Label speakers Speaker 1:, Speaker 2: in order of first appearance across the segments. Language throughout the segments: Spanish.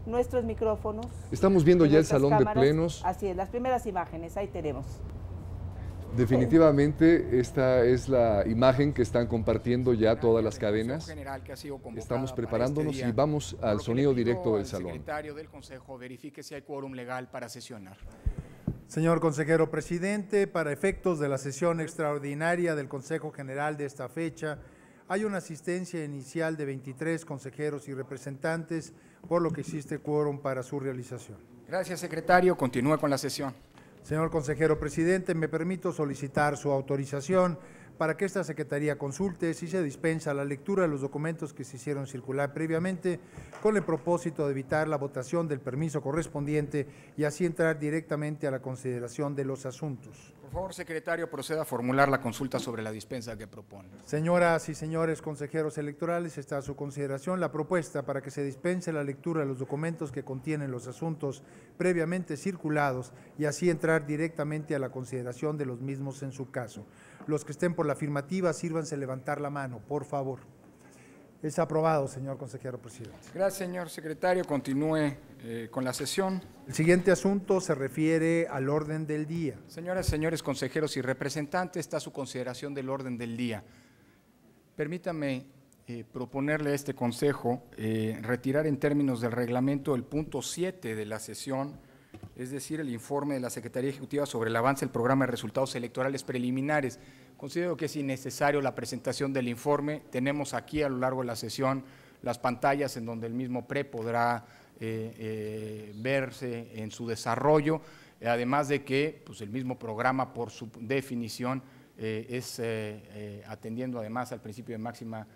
Speaker 1: nuestros micrófonos.
Speaker 2: Estamos viendo ya el salón
Speaker 1: cámaras.
Speaker 2: de plenos.
Speaker 1: Así es, las primeras imágenes, ahí tenemos.
Speaker 2: Definitivamente esta es la imagen que están compartiendo ya todas las cadenas. Estamos preparándonos y vamos al sonido directo del salón.
Speaker 3: Secretario del Consejo, verifique si hay quórum legal para sesionar.
Speaker 4: Señor consejero presidente, para efectos de la sesión extraordinaria del Consejo General de esta fecha, hay una asistencia inicial de 23 consejeros y representantes, por lo que existe quórum para su realización.
Speaker 3: Gracias, secretario. Continúe con la sesión.
Speaker 4: Señor consejero presidente, me permito solicitar su autorización para que esta Secretaría consulte si se dispensa la lectura de los documentos que se hicieron circular previamente con el propósito de evitar la votación del permiso correspondiente y así entrar directamente a la consideración de los asuntos.
Speaker 3: Por favor, secretario, proceda a formular la consulta sobre la dispensa que propone.
Speaker 4: Señoras y señores consejeros electorales, está a su consideración la propuesta para que se dispense la lectura de los documentos que contienen los asuntos previamente circulados y así entrar directamente a la consideración de los mismos en su caso. Los que estén por la afirmativa, sírvanse levantar la mano, por favor. Es aprobado, señor consejero presidente.
Speaker 3: Gracias, señor secretario. Continúe con la sesión.
Speaker 4: El siguiente asunto se refiere al orden del día.
Speaker 3: Señoras y señores consejeros y representantes, está a su consideración del orden del día. Permítame proponerle a este consejo retirar en términos del reglamento el punto 7 de la sesión, es decir, el informe de la Secretaría Ejecutiva sobre el avance del programa de resultados electorales preliminares. Considero que es innecesario la presentación del informe. Tenemos aquí a lo largo de la sesión las pantallas en donde el mismo PRE podrá verse en su desarrollo, además de que pues, el mismo programa por su definición es atendiendo además al principio de máxima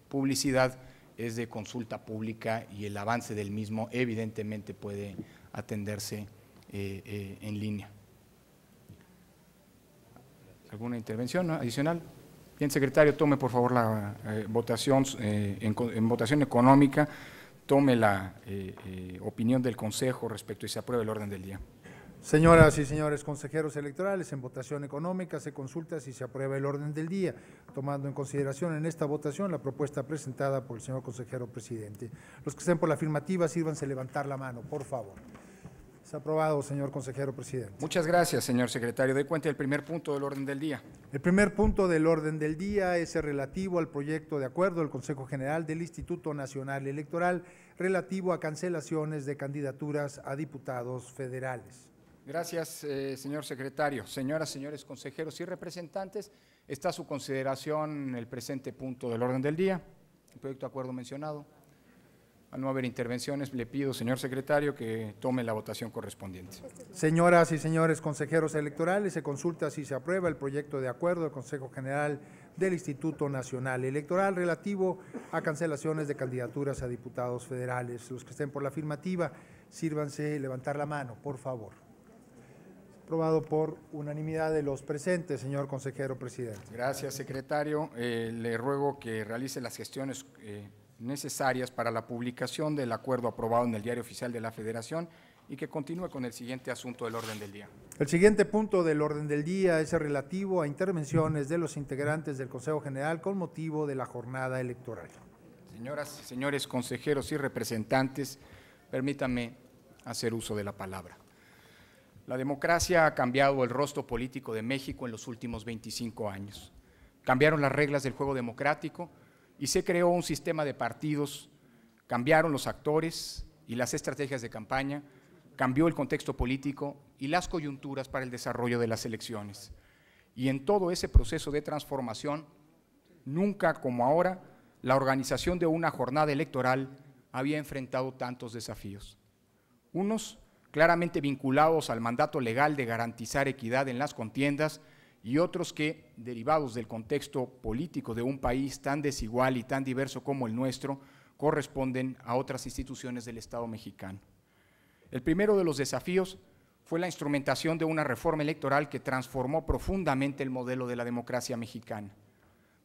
Speaker 3: publicidad, es de consulta pública y el avance del mismo evidentemente puede atenderse en línea. ¿Alguna intervención adicional? Bien, secretario, tome por favor la votación en votación económica, tome la opinión del Consejo respecto y se apruebe el orden del día.
Speaker 4: Señoras y señores consejeros electorales, en votación económica se consulta si se aprueba el orden del día, tomando en consideración en esta votación la propuesta presentada por el señor consejero presidente. Los que estén por la afirmativa, sírvanse levantar la mano, por favor. Es aprobado, señor consejero presidente.
Speaker 3: Muchas gracias, señor secretario. Doy cuenta del primer punto del orden del día.
Speaker 4: El primer punto del orden del día es el relativo al proyecto de acuerdo del Consejo General del Instituto Nacional Electoral relativo a cancelaciones de candidaturas a diputados federales.
Speaker 3: Gracias, señor secretario. Señoras, señores consejeros y representantes, está a su consideración el presente punto del orden del día, el proyecto de acuerdo mencionado. Al no haber intervenciones, le pido, señor secretario, que tome la votación correspondiente.
Speaker 4: Señoras y señores consejeros electorales, se consulta si se aprueba el proyecto de acuerdo del Consejo General del Instituto Nacional Electoral relativo a cancelaciones de candidaturas a diputados federales. Los que estén por la afirmativa, sírvanse levantar la mano, por favor. Aprobado por unanimidad de los presentes, señor consejero presidente.
Speaker 3: Gracias, secretario. Le ruego que realice las gestiones necesarias para la publicación del acuerdo aprobado en el Diario Oficial de la Federación y que continúe con el siguiente asunto del orden del día.
Speaker 4: El siguiente punto del orden del día es el relativo a intervenciones de los integrantes del Consejo General con motivo de la jornada electoral.
Speaker 3: Señoras y señores consejeros y representantes, permítanme hacer uso de la palabra. La democracia ha cambiado el rostro político de México en los últimos 25 años. Cambiaron las reglas del juego democrático y se creó un sistema de partidos, cambiaron los actores y las estrategias de campaña, cambió el contexto político y las coyunturas para el desarrollo de las elecciones. Y en todo ese proceso de transformación, nunca como ahora, la organización de una jornada electoral había enfrentado tantos desafíos. Unos claramente vinculados al mandato legal de garantizar equidad en las contiendas y otros que, derivados del contexto político de un país tan desigual y tan diverso como el nuestro, corresponden a otras instituciones del Estado mexicano. El primero de los desafíos fue la instrumentación de una reforma electoral que transformó profundamente el modelo de la democracia mexicana.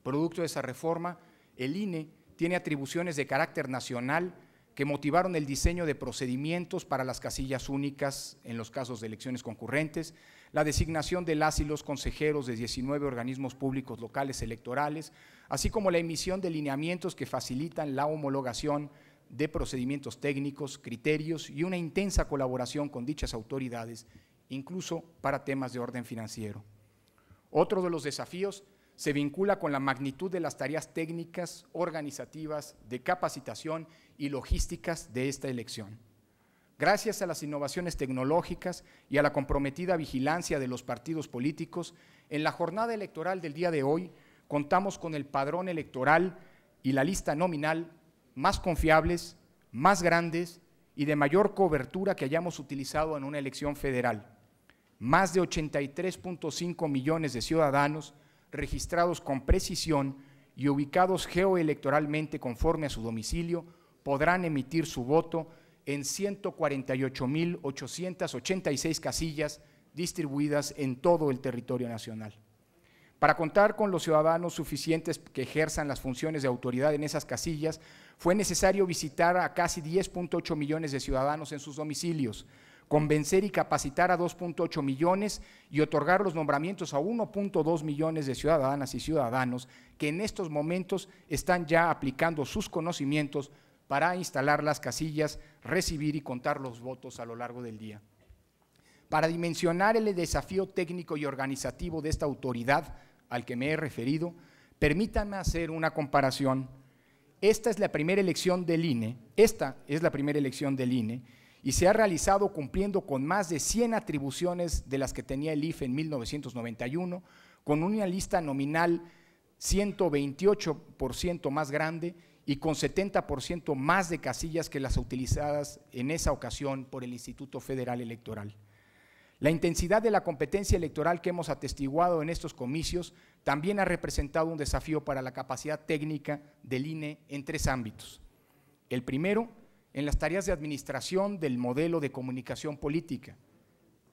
Speaker 3: Producto de esa reforma, el INE tiene atribuciones de carácter nacional que motivaron el diseño de procedimientos para las casillas únicas en los casos de elecciones concurrentes, la designación de las y los consejeros de 19 organismos públicos locales electorales, así como la emisión de lineamientos que facilitan la homologación de procedimientos técnicos, criterios y una intensa colaboración con dichas autoridades, incluso para temas de orden financiero. Otro de los desafíos se vincula con la magnitud de las tareas técnicas, organizativas, de capacitación y logísticas de esta elección. Gracias a las innovaciones tecnológicas y a la comprometida vigilancia de los partidos políticos, en la jornada electoral del día de hoy contamos con el padrón electoral y la lista nominal más confiables, más grandes y de mayor cobertura que hayamos utilizado en una elección federal. Más de 83.5 millones de ciudadanos registrados con precisión y ubicados geoelectoralmente conforme a su domicilio podrán emitir su voto en 148.886 casillas distribuidas en todo el territorio nacional. Para contar con los ciudadanos suficientes que ejerzan las funciones de autoridad en esas casillas, fue necesario visitar a casi 10.8 millones de ciudadanos en sus domicilios, convencer y capacitar a 2.8 millones y otorgar los nombramientos a 1.2 millones de ciudadanas y ciudadanos que en estos momentos están ya aplicando sus conocimientos para instalar las casillas, recibir y contar los votos a lo largo del día. Para dimensionar el desafío técnico y organizativo de esta autoridad al que me he referido, permítanme hacer una comparación. Esta es la primera elección del INE y se ha realizado cumpliendo con más de 100 atribuciones de las que tenía el IFE en 1991, con una lista nominal 128% más grande y con 70% más de casillas que las utilizadas en esa ocasión por el Instituto Federal Electoral. La intensidad de la competencia electoral que hemos atestiguado en estos comicios también ha representado un desafío para la capacidad técnica del INE en 3 ámbitos. El primero, en las tareas de administración del modelo de comunicación política.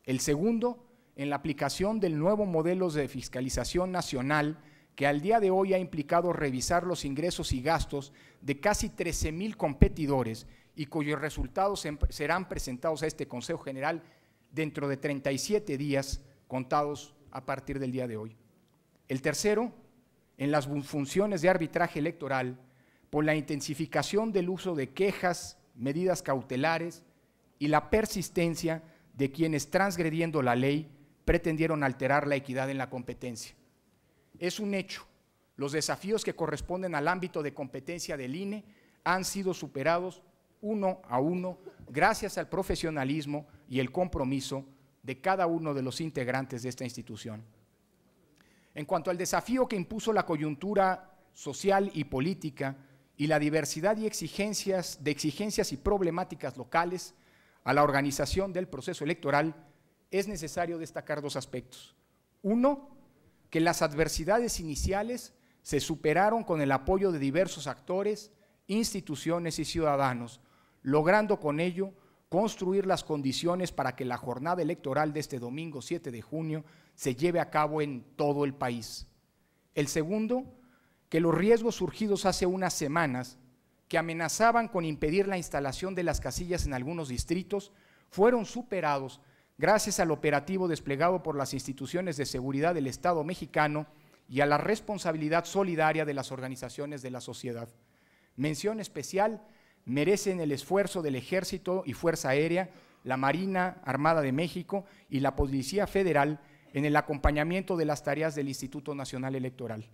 Speaker 3: El segundo, en la aplicación del nuevo modelo de fiscalización nacional que al día de hoy ha implicado revisar los ingresos y gastos de casi 13,000 competidores y cuyos resultados serán presentados a este Consejo General dentro de 37 días contados a partir del día de hoy. El tercero, en las funciones de arbitraje electoral, por la intensificación del uso de quejas, medidas cautelares y la persistencia de quienes, transgrediendo la ley, pretendieron alterar la equidad en la competencia. Es un hecho, los desafíos que corresponden al ámbito de competencia del INE han sido superados uno a uno gracias al profesionalismo y el compromiso de cada uno de los integrantes de esta institución. En cuanto al desafío que impuso la coyuntura social y política y la diversidad y exigencias y problemáticas locales a la organización del proceso electoral, es necesario destacar 2 aspectos. Uno, que las adversidades iniciales se superaron con el apoyo de diversos actores, instituciones y ciudadanos, logrando con ello construir las condiciones para que la jornada electoral de este domingo 7 de junio se lleve a cabo en todo el país. El segundo, que los riesgos surgidos hace unas semanas que amenazaban con impedir la instalación de las casillas en algunos distritos fueron superados gracias al operativo desplegado por las instituciones de seguridad del Estado mexicano y a la responsabilidad solidaria de las organizaciones de la sociedad. Mención especial merecen el esfuerzo del Ejército y Fuerza Aérea, la Marina Armada de México y la Policía Federal en el acompañamiento de las tareas del Instituto Nacional Electoral.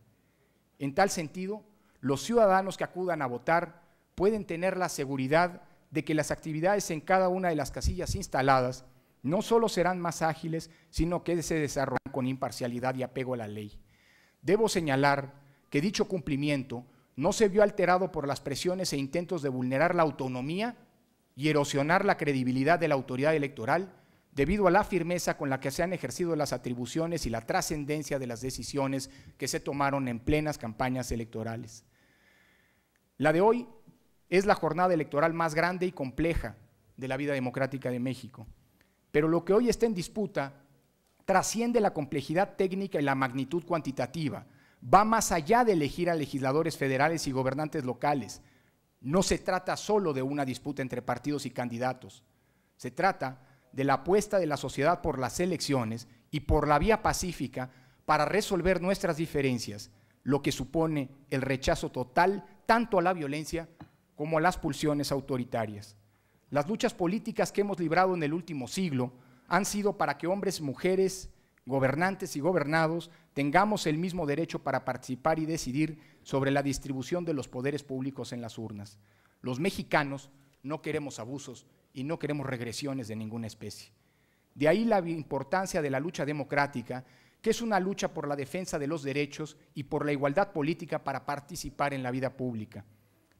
Speaker 3: En tal sentido, los ciudadanos que acudan a votar pueden tener la seguridad de que las actividades en cada una de las casillas instaladas no solo serán más ágiles, sino que se desarrollarán con imparcialidad y apego a la ley. Debo señalar que dicho cumplimiento no se vio alterado por las presiones e intentos de vulnerar la autonomía y erosionar la credibilidad de la autoridad electoral, debido a la firmeza con la que se han ejercido las atribuciones y la trascendencia de las decisiones que se tomaron en plenas campañas electorales. La de hoy es la jornada electoral más grande y compleja de la vida democrática de México, pero lo que hoy está en disputa trasciende la complejidad técnica y la magnitud cuantitativa, va más allá de elegir a legisladores federales y gobernantes locales. No se trata solo de una disputa entre partidos y candidatos, se trata de la apuesta de la sociedad por las elecciones y por la vía pacífica para resolver nuestras diferencias, lo que supone el rechazo total tanto a la violencia como las pulsiones autoritarias. Las luchas políticas que hemos librado en el último siglo han sido para que hombres, mujeres, gobernantes y gobernados tengamos el mismo derecho para participar y decidir sobre la distribución de los poderes públicos en las urnas. Los mexicanos no queremos abusos y no queremos regresiones de ninguna especie. De ahí la importancia de la lucha democrática, que es una lucha por la defensa de los derechos y por la igualdad política para participar en la vida pública.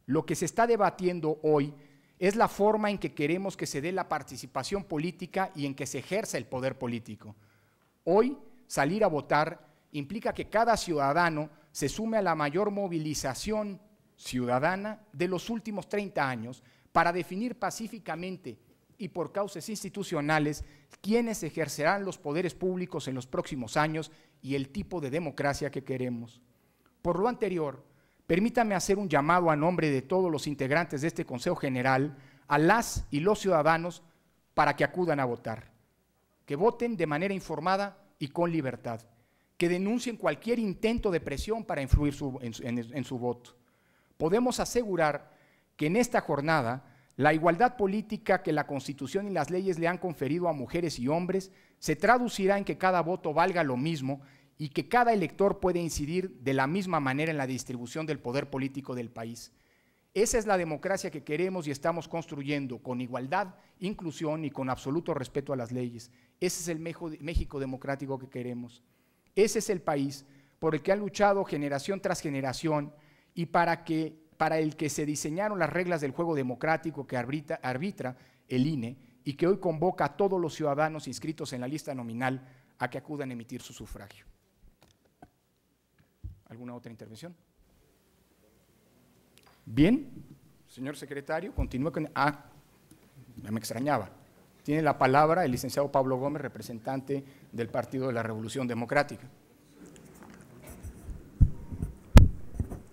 Speaker 3: Lo que se está debatiendo hoy es la forma en que queremos que se dé la participación política y en que se ejerza el poder político. Hoy, salir a votar implica que cada ciudadano se sume a la mayor movilización ciudadana de los últimos 30 años para definir pacíficamente y por causas institucionales quiénes ejercerán los poderes públicos en los próximos años y el tipo de democracia que queremos. Por lo anterior, permítame hacer un llamado a nombre de todos los integrantes de este Consejo General a las y los ciudadanos para que acudan a votar, que voten de manera informada y con libertad, que denuncien cualquier intento de presión para influir en su voto. Podemos asegurar que en esta jornada la igualdad política que la Constitución y las leyes le han conferido a mujeres y hombres se traducirá en que cada voto valga lo mismo y que cada elector puede incidir de la misma manera en la distribución del poder político del país. Esa es la democracia que queremos y estamos construyendo con igualdad, inclusión y con absoluto respeto a las leyes. Ese es el México democrático que queremos. Ese es el país por el que han luchado generación tras generación y para el que se diseñaron las reglas del juego democrático que arbitra el INE y que hoy convoca a todos los ciudadanos inscritos en la lista nominal a que acudan a emitir su sufragio. ¿Alguna otra intervención? Bien, señor secretario, continúe con… ya me extrañaba. Tiene la palabra el licenciado Pablo Gómez, representante del Partido de la Revolución Democrática.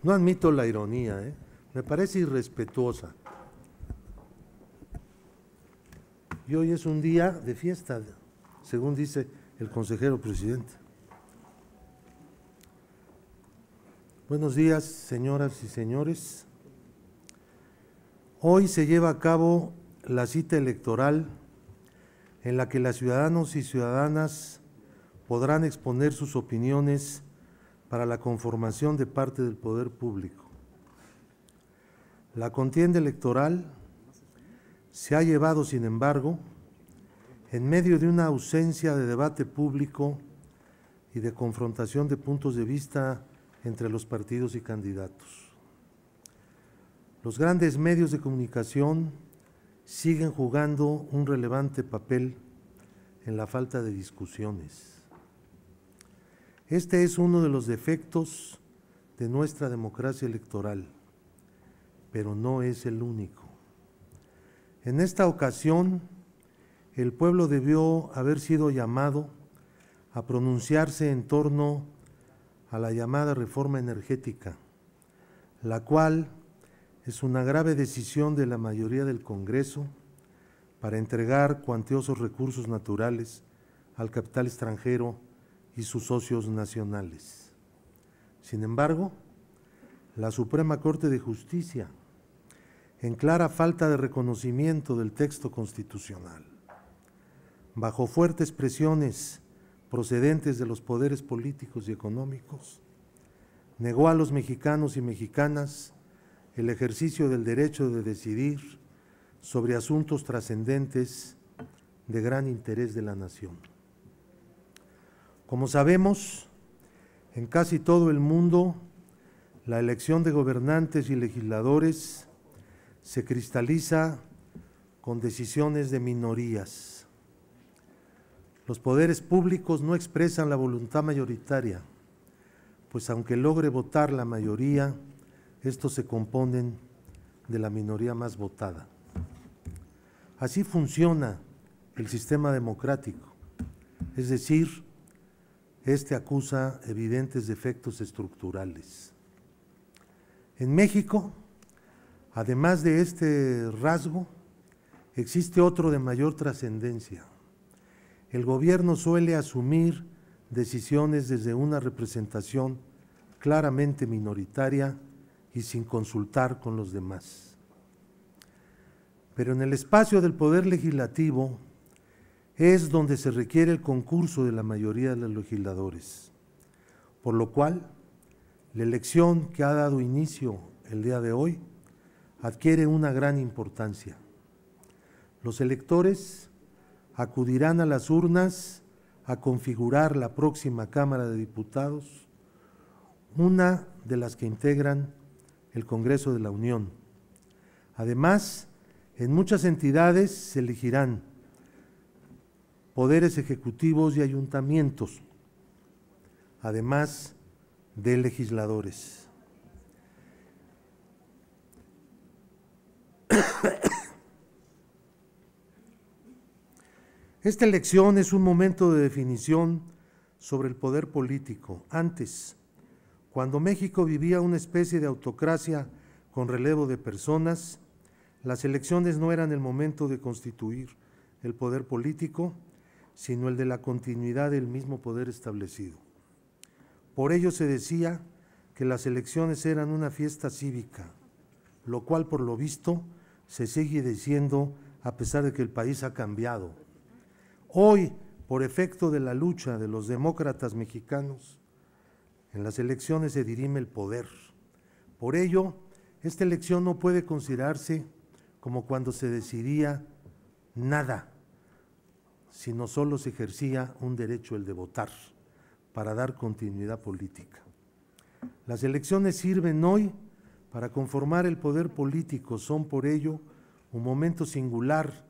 Speaker 5: No admito la ironía, me parece irrespetuosa. Y hoy es un día de fiesta, según dice el consejero presidente. Buenos días, señoras y señores. Hoy se lleva a cabo la cita electoral en la que los ciudadanos y ciudadanas podrán exponer sus opiniones para la conformación de parte del poder público. La contienda electoral se ha llevado, sin embargo, en medio de una ausencia de debate público y de confrontación de puntos de vista entre los partidos y candidatos. Los grandes medios de comunicación siguen jugando un relevante papel en la falta de discusiones. Este es uno de los defectos de nuestra democracia electoral, pero no es el único. En esta ocasión, el pueblo debió haber sido llamado a pronunciarse en torno a la llamada reforma energética, la cual es una grave decisión de la mayoría del Congreso para entregar cuantiosos recursos naturales al capital extranjero y sus socios nacionales. Sin embargo, la Suprema Corte de Justicia, en clara falta de reconocimiento del texto constitucional, bajo fuertes presiones procedentes de los poderes políticos y económicos, negó a los mexicanos y mexicanas el ejercicio del derecho de decidir sobre asuntos trascendentes de gran interés de la nación. Como sabemos, en casi todo el mundo, la elección de gobernantes y legisladores se cristaliza con decisiones de minorías. Los poderes públicos no expresan la voluntad mayoritaria, pues aunque logre votar la mayoría, estos se componen de la minoría más votada. Así funciona el sistema democrático, es decir, este acusa evidentes defectos estructurales. En México, además de este rasgo, existe otro de mayor trascendencia. El gobierno suele asumir decisiones desde una representación claramente minoritaria y sin consultar con los demás. pero en el espacio del Poder Legislativo es donde se requiere el concurso de la mayoría de los legisladores, por lo cual la elección que ha dado inicio el día de hoy adquiere una gran importancia. Los electores acudirán a las urnas a configurar la próxima Cámara de Diputados, una de las que integran el Congreso de la Unión. Además, en muchas entidades se elegirán poderes ejecutivos y ayuntamientos, además de legisladores. Esta elección es un momento de definición sobre el poder político. Antes, cuando México vivía una especie de autocracia con relevo de personas, las elecciones no eran el momento de constituir el poder político, sino el de la continuidad del mismo poder establecido. Por ello se decía que las elecciones eran una fiesta cívica, lo cual por lo visto se sigue diciendo a pesar de que el país ha cambiado. Hoy, por efecto de la lucha de los demócratas mexicanos, en las elecciones se dirime el poder. Por ello, esta elección no puede considerarse como cuando se decidía nada, sino solo se ejercía un derecho, el de votar, para dar continuidad política. Las elecciones sirven hoy para conformar el poder político, son por ello un momento singular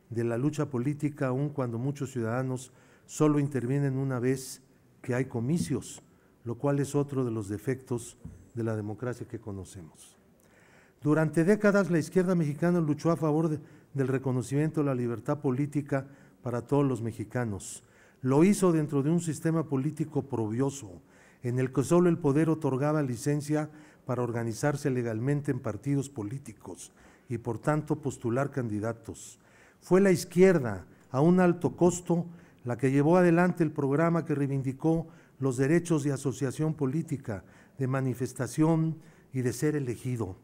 Speaker 5: de la lucha política, aun cuando muchos ciudadanos solo intervienen una vez que hay comicios, lo cual es otro de los defectos de la democracia que conocemos. Durante décadas la izquierda mexicana luchó a favor del reconocimiento de la libertad política para todos los mexicanos. Lo hizo dentro de un sistema político probioso, en el que solo el poder otorgaba licencia para organizarse legalmente en partidos políticos y por tanto postular candidatos. Fue la izquierda, a un alto costo, la que llevó adelante el programa que reivindicó los derechos de asociación política, de manifestación y de ser elegido.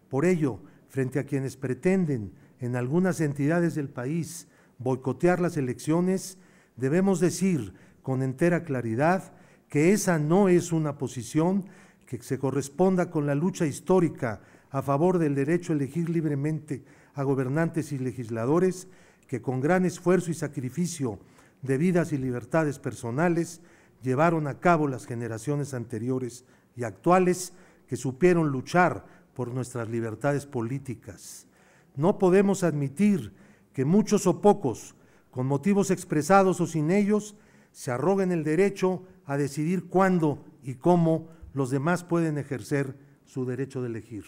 Speaker 5: Por ello, frente a quienes pretenden en algunas entidades del país boicotear las elecciones, debemos decir con entera claridad que esa no es una posición que se corresponda con la lucha histórica a favor del derecho a elegir libremente a gobernantes y legisladores que con gran esfuerzo y sacrificio de vidas y libertades personales llevaron a cabo las generaciones anteriores y actuales que supieron luchar por nuestras libertades políticas. No podemos admitir que muchos o pocos, con motivos expresados o sin ellos, se arroguen el derecho a decidir cuándo y cómo los demás pueden ejercer su derecho de elegir.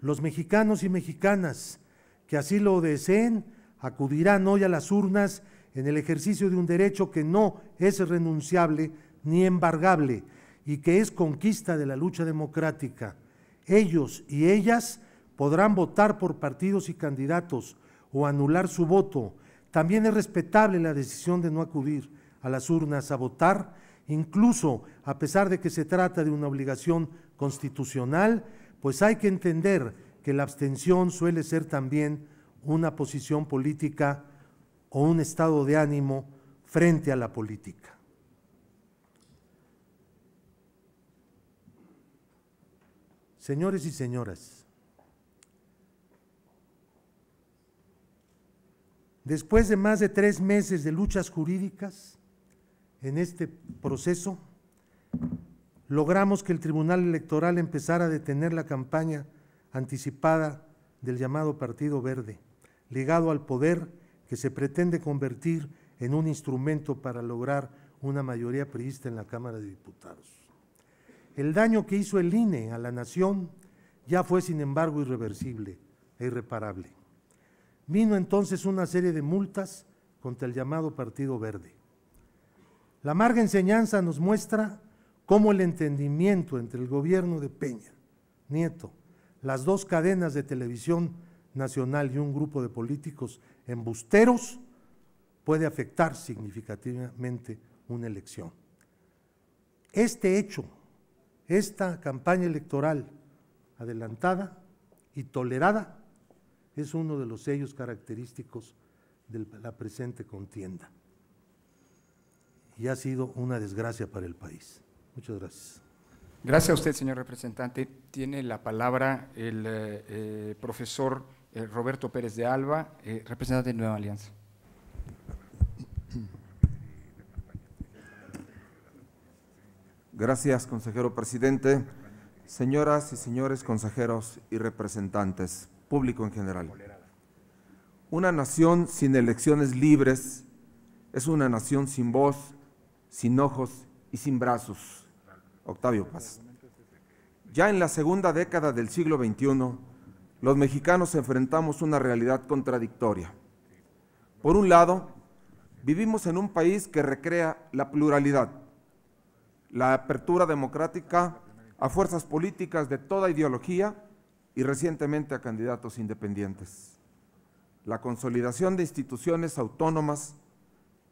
Speaker 5: Los mexicanos y mexicanas que así lo deseen acudirán hoy a las urnas en el ejercicio de un derecho que no es renunciable ni embargable y que es conquista de la lucha democrática. Ellos y ellas podrán votar por partidos y candidatos o anular su voto. También es respetable la decisión de no acudir a las urnas a votar, incluso a pesar de que se trata de una obligación constitucional, pues hay que entender que la abstención suele ser también una posición política o un estado de ánimo frente a la política. Señores y señoras, después de más de 3 meses de luchas jurídicas en este proceso, logramos que el Tribunal Electoral empezara a detener la campaña anticipada del llamado Partido Verde, ligado al poder que se pretende convertir en un instrumento para lograr una mayoría priista en la Cámara de Diputados. El daño que hizo el INE a la nación ya fue, sin embargo, irreversible e irreparable. Vino entonces una serie de multas contra el llamado Partido Verde. La amarga enseñanza nos muestra cómo el entendimiento entre el gobierno de Peña Nieto, las 2 cadenas de televisión nacional y un grupo de políticos embusteros puede afectar significativamente una elección. Este hecho, esta campaña electoral adelantada y tolerada, es uno de los sellos característicos de la presente contienda. Y ha sido una desgracia para el país. Muchas gracias.
Speaker 3: Gracias a usted, señor representante. Tiene la palabra el profesor Roberto Pérez de Alba, representante de Nueva Alianza.
Speaker 6: Gracias, consejero presidente. Señoras y señores consejeros y representantes, público en general. Una nación sin elecciones libres es una nación sin voz, sin ojos y sin brazos. Octavio Paz. Ya en la segunda década del siglo XXI, los mexicanos enfrentamos una realidad contradictoria. Por un lado, vivimos en un país que recrea la pluralidad, la apertura democrática a fuerzas políticas de toda ideología y recientemente a candidatos independientes. La consolidación de instituciones autónomas,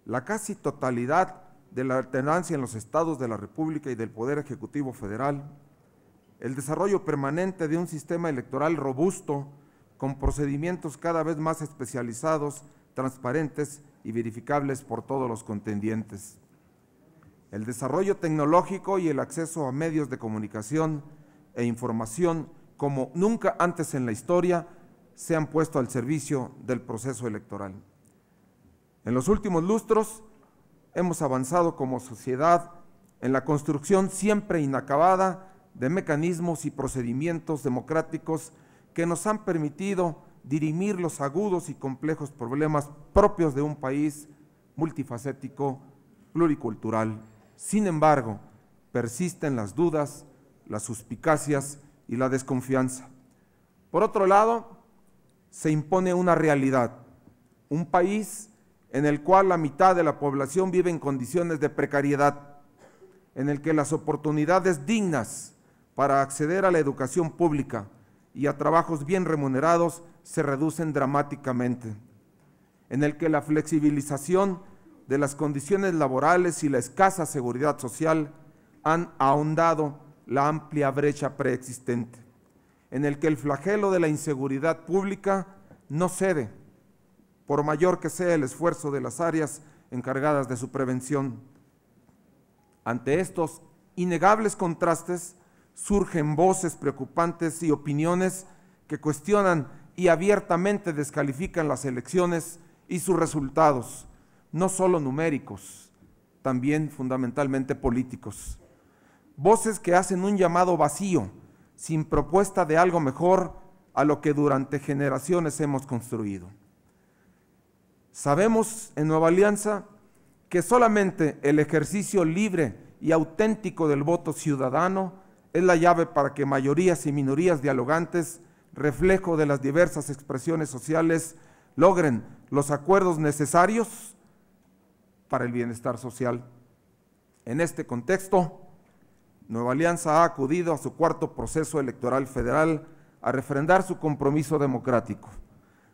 Speaker 6: la casi totalidad de la alternancia en los estados de la República y del Poder Ejecutivo Federal, el desarrollo permanente de un sistema electoral robusto con procedimientos cada vez más especializados, transparentes y verificables por todos los contendientes. El desarrollo tecnológico y el acceso a medios de comunicación e información como nunca antes en la historia se han puesto al servicio del proceso electoral. En los últimos lustros hemos avanzado como sociedad en la construcción siempre inacabada de mecanismos y procedimientos democráticos que nos han permitido dirimir los agudos y complejos problemas propios de un país multifacético, pluricultural. Sin embargo, persisten las dudas, las suspicacias y la desconfianza. Por otro lado, se impone una realidad, un país en el cual la mitad de la población vive en condiciones de precariedad, en el que las oportunidades dignas para acceder a la educación pública y a trabajos bien remunerados se reducen dramáticamente, en el que la flexibilización de las condiciones laborales y la escasa seguridad social han ahondado la amplia brecha preexistente, en el que el flagelo de la inseguridad pública no cede, por mayor que sea el esfuerzo de las áreas encargadas de su prevención. Ante estos innegables contrastes surgen voces preocupantes y opiniones que cuestionan y abiertamente descalifican las elecciones y sus resultados, no solo numéricos, también fundamentalmente políticos. Voces que hacen un llamado vacío, sin propuesta de algo mejor a lo que durante generaciones hemos construido. Sabemos en Nueva Alianza que solamente el ejercicio libre y auténtico del voto ciudadano es la llave para que mayorías y minorías dialogantes, reflejo de las diversas expresiones sociales, logren los acuerdos necesarios para el bienestar social. En este contexto, Nueva Alianza ha acudido a su cuarto proceso electoral federal a refrendar su compromiso democrático,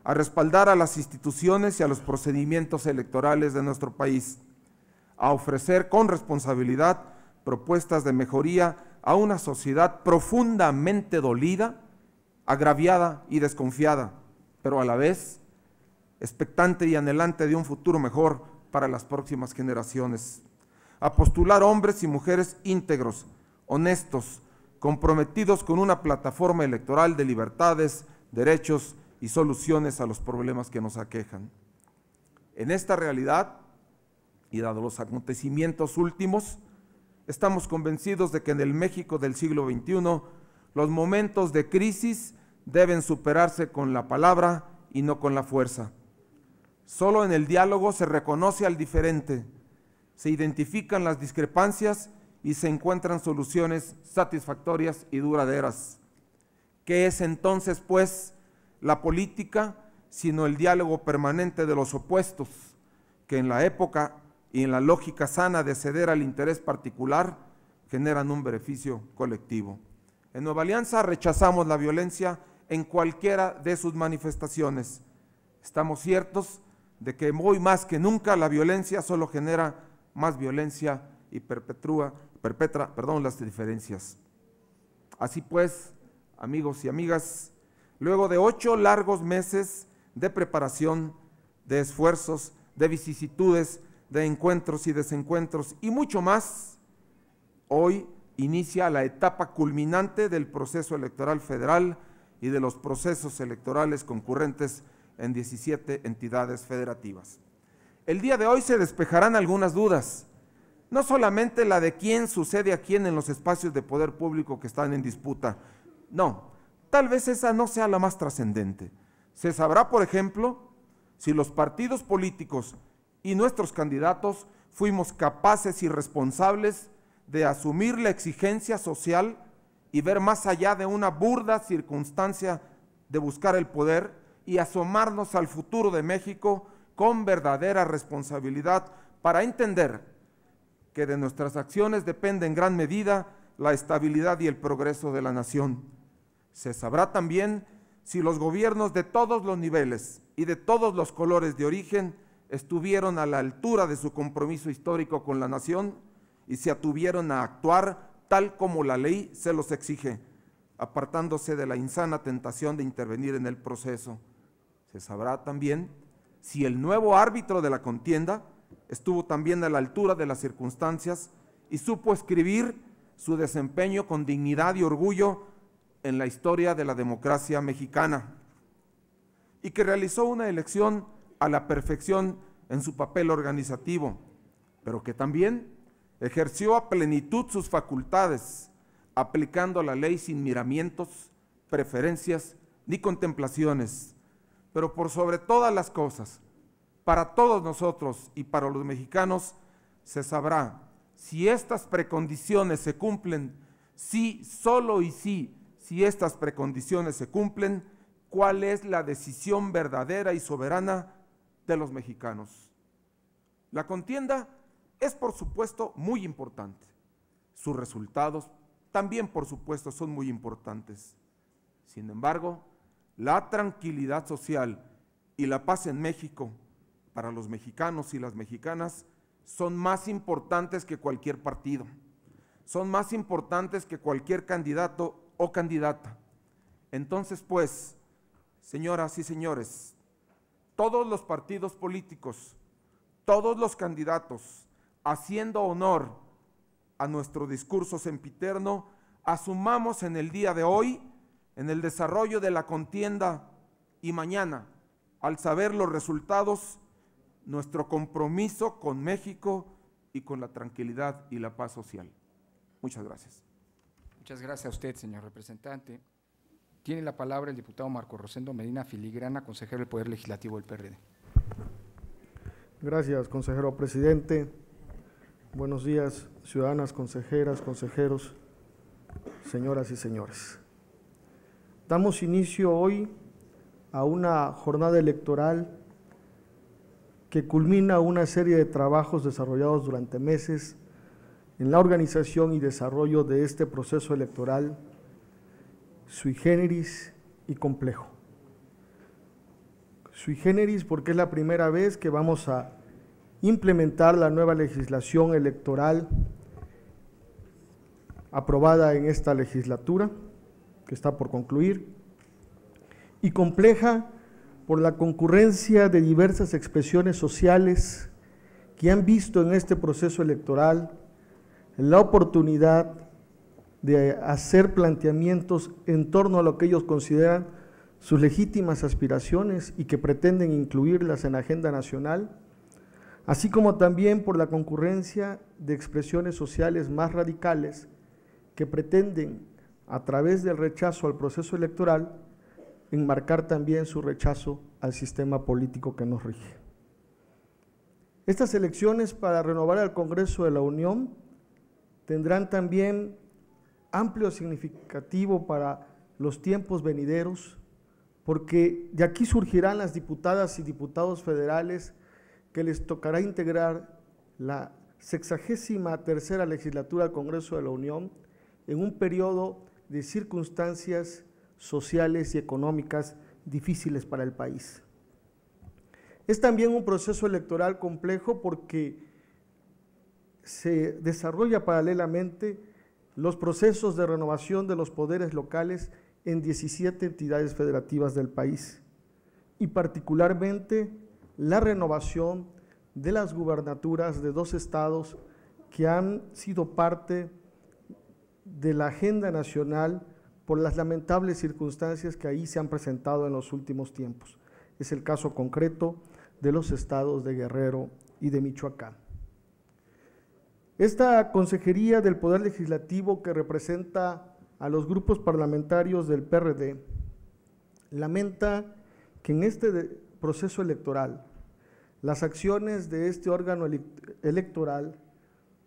Speaker 6: a respaldar a las instituciones y a los procedimientos electorales de nuestro país, a ofrecer con responsabilidad propuestas de mejoría a una sociedad profundamente dolida, agraviada y desconfiada, pero a la vez expectante y anhelante de un futuro mejor para las próximas generaciones, a postular hombres y mujeres íntegros, honestos, comprometidos con una plataforma electoral de libertades, derechos y soluciones a los problemas que nos aquejan. En esta realidad, y dado los acontecimientos últimos, estamos convencidos de que en el México del siglo XXI los momentos de crisis deben superarse con la palabra y no con la fuerza. Solo en el diálogo se reconoce al diferente, se identifican las discrepancias y se encuentran soluciones satisfactorias y duraderas. ¿Qué es entonces, pues, la política sino el diálogo permanente de los opuestos, que en la época y en la lógica sana de ceder al interés particular generan un beneficio colectivo? En Nueva Alianza rechazamos la violencia en cualquiera de sus manifestaciones. Estamos ciertos de que hoy más que nunca la violencia solo genera más violencia y perpetra las diferencias. Así pues, amigos y amigas, luego de 8 largos meses de preparación, de esfuerzos, de vicisitudes, de encuentros y desencuentros y mucho más, hoy inicia la etapa culminante del proceso electoral federal y de los procesos electorales concurrentes en 17 entidades federativas. El día de hoy se despejarán algunas dudas, no solamente la de quién sucede a quién en los espacios de poder público que están en disputa, no, tal vez esa no sea la más trascendente. Se sabrá, por ejemplo, si los partidos políticos y nuestros candidatos fuimos capaces y responsables de asumir la exigencia social y ver más allá de una burda circunstancia de buscar el poder y asomarnos al futuro de México con verdadera responsabilidad para entender que de nuestras acciones depende en gran medida la estabilidad y el progreso de la nación. Se sabrá también si los gobiernos de todos los niveles y de todos los colores de origen estuvieron a la altura de su compromiso histórico con la nación y se atuvieron a actuar tal como la ley se los exige, apartándose de la insana tentación de intervenir en el proceso. Se sabrá también si el nuevo árbitro de la contienda estuvo también a la altura de las circunstancias y supo escribir su desempeño con dignidad y orgullo en la historia de la democracia mexicana, y que realizó una elección a la perfección en su papel organizativo, pero que también ejerció a plenitud sus facultades, aplicando la ley sin miramientos, preferencias ni contemplaciones, pero por sobre todas las cosas, para todos nosotros y para los mexicanos, se sabrá si estas precondiciones se cumplen, si, solo y si estas precondiciones se cumplen, cuál es la decisión verdadera y soberana de los mexicanos. La contienda es, por supuesto, muy importante. Sus resultados también, por supuesto, son muy importantes. Sin embargo, la tranquilidad social y la paz en México, para los mexicanos y las mexicanas, son más importantes que cualquier partido, son más importantes que cualquier candidato o candidata. Entonces, pues, señoras y señores, todos los partidos políticos, todos los candidatos, haciendo honor a nuestro discurso sempiterno, asumamos en el día de hoy, en el desarrollo de la contienda y mañana, al saber los resultados, nuestro compromiso con México y con la tranquilidad y la paz social. Muchas gracias.
Speaker 3: Muchas gracias a usted, señor representante. Tiene la palabra el diputado Marco Rosendo Medina Filigrana, consejero del Poder Legislativo del PRD.
Speaker 7: Gracias, consejero presidente. Buenos días, ciudadanas, consejeras, consejeros, señoras y señores. Damos inicio hoy a una jornada electoral que culmina una serie de trabajos desarrollados durante meses en la organización y desarrollo de este proceso electoral sui generis y complejo. Sui generis porque es la primera vez que vamos a implementar la nueva legislación electoral aprobada en esta legislatura, que está por concluir, y compleja por la concurrencia de diversas expresiones sociales que han visto en este proceso electoral la oportunidad de hacer planteamientos en torno a lo que ellos consideran sus legítimas aspiraciones y que pretenden incluirlas en la agenda nacional, así como también por la concurrencia de expresiones sociales más radicales que pretenden, a través del rechazo al proceso electoral, enmarcar también su rechazo al sistema político que nos rige. Estas elecciones para renovar el Congreso de la Unión tendrán también amplio significativo para los tiempos venideros, porque de aquí surgirán las diputadas y diputados federales que les tocará integrar la 63ª legislatura del Congreso de la Unión en un periodo de circunstancias sociales y económicas difíciles para el país. Es también un proceso electoral complejo porque se desarrolla paralelamente los procesos de renovación de los poderes locales en 17 entidades federativas del país y particularmente la renovación de las gubernaturas de 2 estados que han sido parte de la agenda nacional por las lamentables circunstancias que ahí se han presentado en los últimos tiempos. Es el caso concreto de los estados de Guerrero y de Michoacán. Esta Consejería del Poder Legislativo, que representa a los grupos parlamentarios del PRD, lamenta que en este proceso electoral las acciones de este órgano electoral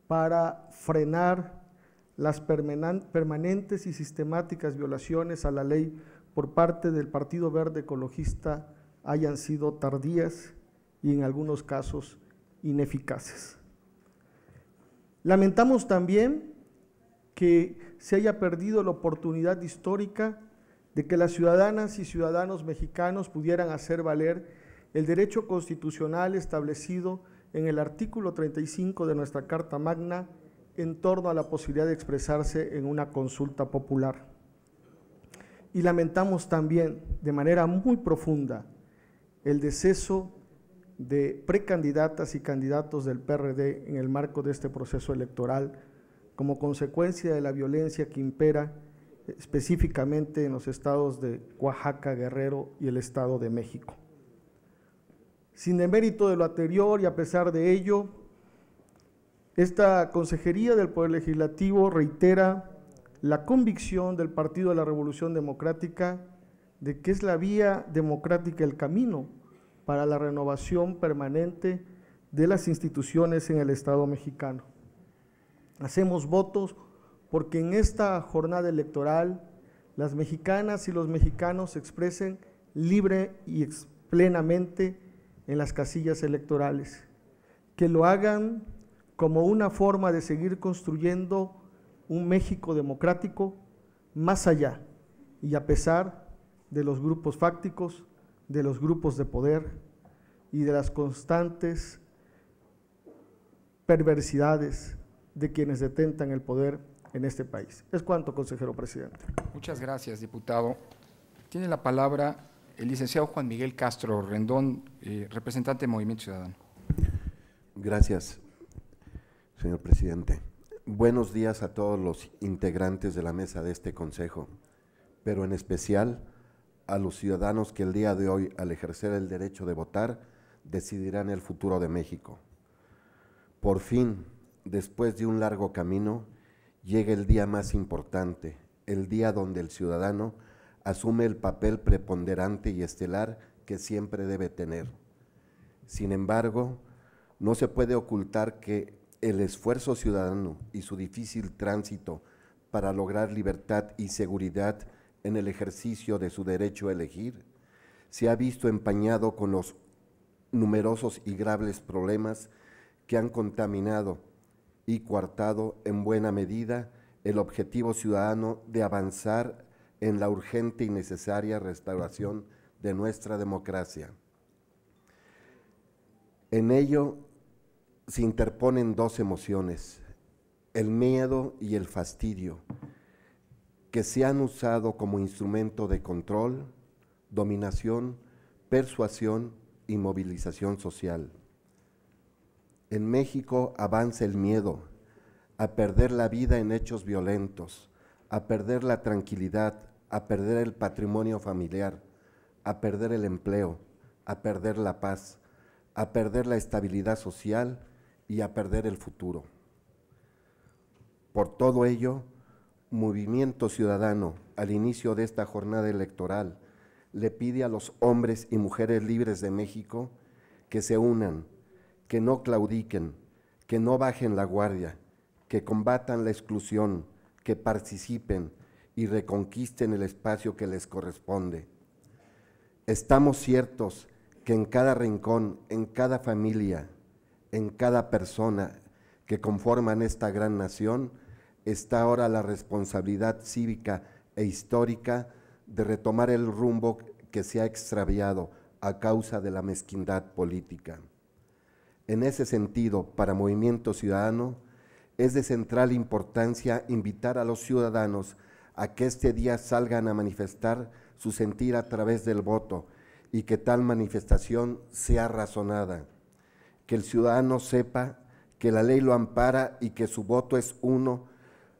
Speaker 7: para frenar las permanentes y sistemáticas violaciones a la ley por parte del Partido Verde Ecologista hayan sido tardías y en algunos casos ineficaces. Lamentamos también que se haya perdido la oportunidad histórica de que las ciudadanas y ciudadanos mexicanos pudieran hacer valer el derecho constitucional establecido en el artículo 35 de nuestra Carta Magna en torno a la posibilidad de expresarse en una consulta popular. Y lamentamos también de manera muy profunda el deceso de precandidatas y candidatos del PRD en el marco de este proceso electoral como consecuencia de la violencia que impera específicamente en los estados de Oaxaca, Guerrero y el Estado de México. Sin demérito de lo anterior y a pesar de ello, esta Consejería del Poder Legislativo reitera la convicción del Partido de la Revolución Democrática de que es la vía democrática el camino para la renovación permanente de las instituciones en el Estado mexicano. Hacemos votos porque en esta jornada electoral las mexicanas y los mexicanos se expresen libre y plenamente en las casillas electorales, que lo hagan como una forma de seguir construyendo un México democrático más allá y a pesar de los grupos fácticos, de los grupos de poder y de las constantes perversidades de quienes detentan el poder en este país. Es cuanto, consejero presidente.
Speaker 3: Muchas gracias, diputado. Tiene la palabra el licenciado Juan Miguel Castro Rendón, representante de Movimiento Ciudadano.
Speaker 8: Gracias, señor presidente. Buenos días a todos los integrantes de la mesa de este consejo, pero en especial a los ciudadanos que el día de hoy, al ejercer el derecho de votar, decidirán el futuro de México. Por fin, después de un largo camino, llega el día más importante, el día donde el ciudadano asume el papel preponderante y estelar que siempre debe tener. Sin embargo, no se puede ocultar que el esfuerzo ciudadano y su difícil tránsito para lograr libertad y seguridad en el ejercicio de su derecho a elegir se ha visto empañado con los numerosos y graves problemas que han contaminado y coartado en buena medida el objetivo ciudadano de avanzar en la urgente y necesaria restauración de nuestra democracia. En ello se interponen 2 emociones, el miedo y el fastidio, que se han usado como instrumento de control, dominación, persuasión y movilización social. En México avanza el miedo a perder la vida en hechos violentos, a perder la tranquilidad, a perder el patrimonio familiar, a perder el empleo, a perder la paz, a perder la estabilidad social y a perder el futuro. Por todo ello, Movimiento Ciudadano, al inicio de esta jornada electoral, le pide a los hombres y mujeres libres de México que se unan, que no claudiquen, que no bajen la guardia, que combatan la exclusión, que participen y reconquisten el espacio que les corresponde. Estamos ciertos que en cada rincón, en cada familia, en cada persona que conforman esta gran nación, está ahora la responsabilidad cívica e histórica de retomar el rumbo que se ha extraviado a causa de la mezquindad política. En ese sentido, para Movimiento Ciudadano, es de central importancia invitar a los ciudadanos a que este día salgan a manifestar su sentir a través del voto y que tal manifestación sea razonada. Que el ciudadano sepa que la ley lo ampara y que su voto es uno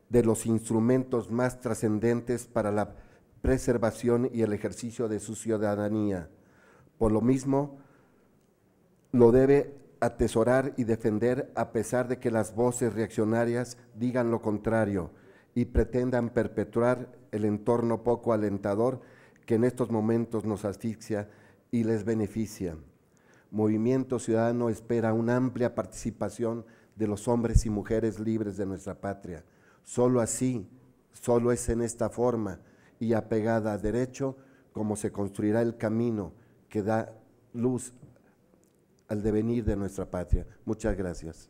Speaker 8: de los instrumentos más trascendentes para la preservación y el ejercicio de su ciudadanía. Por lo mismo, lo debe atesorar y defender a pesar de que las voces reaccionarias digan lo contrario y pretendan perpetuar el entorno poco alentador que en estos momentos nos asfixia y les beneficia. Movimiento Ciudadano espera una amplia participación de los hombres y mujeres libres de nuestra patria. Solo así, solo es en esta forma y apegada a derecho como se construirá el camino que da luz al devenir de nuestra patria. Muchas gracias.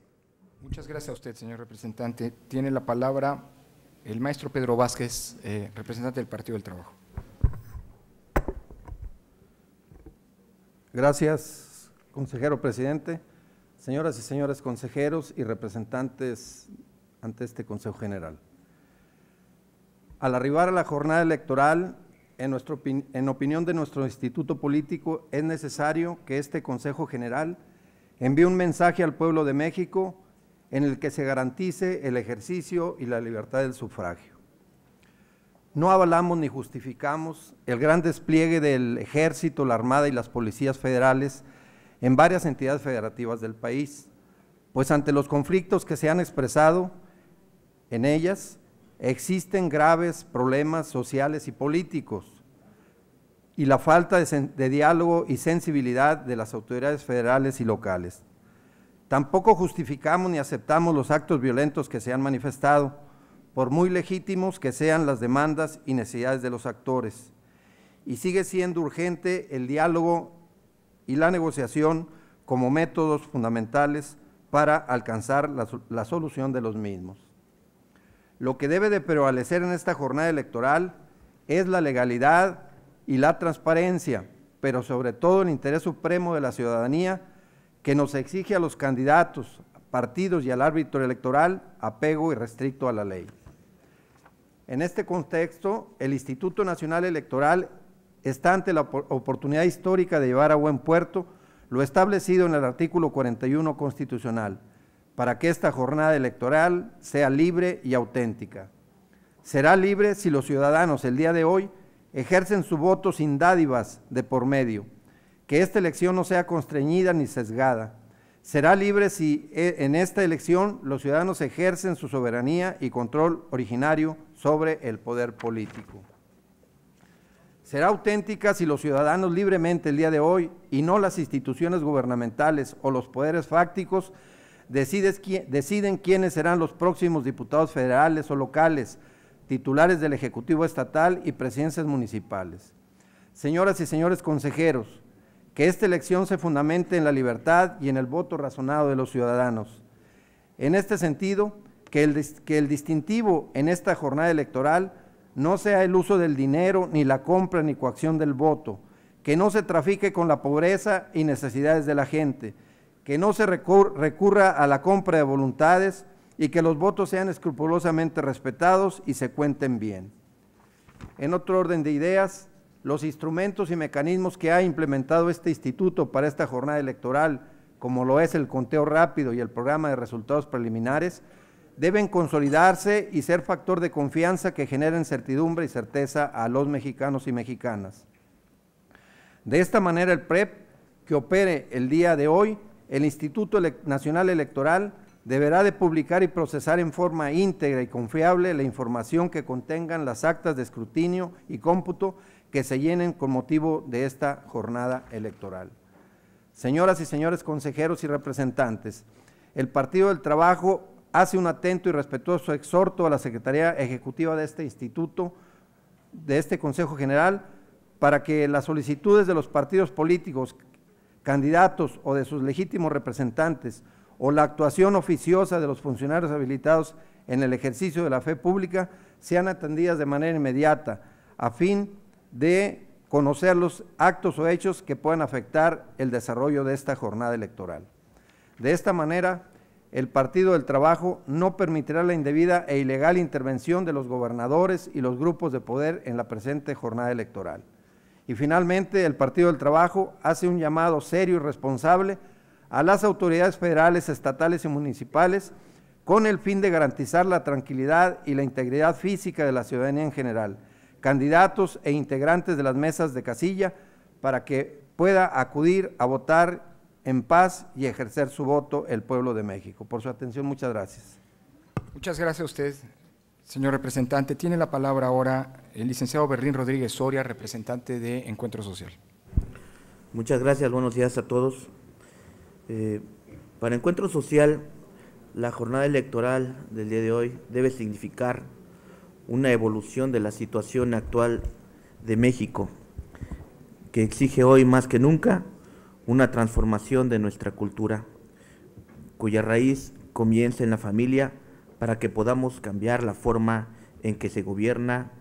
Speaker 3: Muchas gracias a usted, señor representante. Tiene la palabra el maestro Pedro Vázquez, representante del Partido del Trabajo.
Speaker 9: Gracias, consejero presidente, señoras y señores consejeros y representantes ante este Consejo General. Al arribar a la jornada electoral, en opinión de nuestro instituto político, es necesario que este Consejo General envíe un mensaje al pueblo de México en el que se garantice el ejercicio y la libertad del sufragio. No avalamos ni justificamos el gran despliegue del Ejército, la Armada y las policías federales en varias entidades federativas del país, pues ante los conflictos que se han expresado en ellas, existen graves problemas sociales y políticos y la falta de diálogo y sensibilidad de las autoridades federales y locales. Tampoco justificamos ni aceptamos los actos violentos que se han manifestado, por muy legítimos que sean las demandas y necesidades de los actores. Y sigue siendo urgente el diálogo y la negociación como métodos fundamentales para alcanzar la solución de los mismos. Lo que debe de prevalecer en esta jornada electoral es la legalidad y la transparencia, pero sobre todo el interés supremo de la ciudadanía que nos exige a los candidatos, partidos y al árbitro electoral apego irrestricto a la ley. En este contexto, el Instituto Nacional Electoral está ante la oportunidad histórica de llevar a buen puerto lo establecido en el artículo 41 constitucional, para que esta jornada electoral sea libre y auténtica. Será libre si los ciudadanos el día de hoy ejercen su voto sin dádivas de por medio, que esta elección no sea constreñida ni sesgada. Será libre si en esta elección los ciudadanos ejercen su soberanía y control originario sobre el poder político. Será auténtica si los ciudadanos libremente el día de hoy, y no las instituciones gubernamentales o los poderes fácticos, deciden quiénes serán los próximos diputados federales o locales, titulares del Ejecutivo Estatal y presidencias municipales. Señoras y señores consejeros, que esta elección se fundamente en la libertad y en el voto razonado de los ciudadanos. En este sentido, que el distintivo en esta jornada electoral no sea el uso del dinero, ni la compra ni coacción del voto, que no se trafique con la pobreza y necesidades de la gente, que no se recurra a la compra de voluntades y que los votos sean escrupulosamente respetados y se cuenten bien. En otro orden de ideas, los instrumentos y mecanismos que ha implementado este instituto para esta jornada electoral, como lo es el conteo rápido y el programa de resultados preliminares, deben consolidarse y ser factor de confianza que generen certidumbre y certeza a los mexicanos y mexicanas. De esta manera, el PREP, que opere el día de hoy, el Instituto Nacional Electoral deberá de publicar y procesar en forma íntegra y confiable la información que contengan las actas de escrutinio y cómputo que se llenen con motivo de esta jornada electoral. Señoras y señores consejeros y representantes, el Partido del Trabajo hace un atento y respetuoso exhorto a la Secretaría Ejecutiva de este instituto, de este Consejo General, para que las solicitudes de los partidos políticos, candidatos o de sus legítimos representantes, o la actuación oficiosa de los funcionarios habilitados en el ejercicio de la fe pública sean atendidas de manera inmediata, a fin de conocer los actos o hechos que puedan afectar el desarrollo de esta jornada electoral. De esta manera, el Partido del Trabajo no permitirá la indebida e ilegal intervención de los gobernadores y los grupos de poder en la presente jornada electoral. Y finalmente, el Partido del Trabajo hace un llamado serio y responsable a las autoridades federales, estatales y municipales con el fin de garantizar la tranquilidad y la integridad física de la ciudadanía en general, candidatos e integrantes de las mesas de casilla, para que pueda acudir a votar en paz y ejercer su voto el pueblo de México. Por su atención, muchas gracias.
Speaker 3: Muchas gracias a usted, señor representante. Tiene la palabra ahora el licenciado Berlín Rodríguez Soria, representante de Encuentro Social.
Speaker 10: Muchas gracias, buenos días a todos. Para Encuentro Social, la jornada electoral del día de hoy debe significar una evolución de la situación actual de México, que exige hoy más que nunca una transformación de nuestra cultura, cuya raíz comienza en la familia para que podamos cambiar la forma en que se gobierna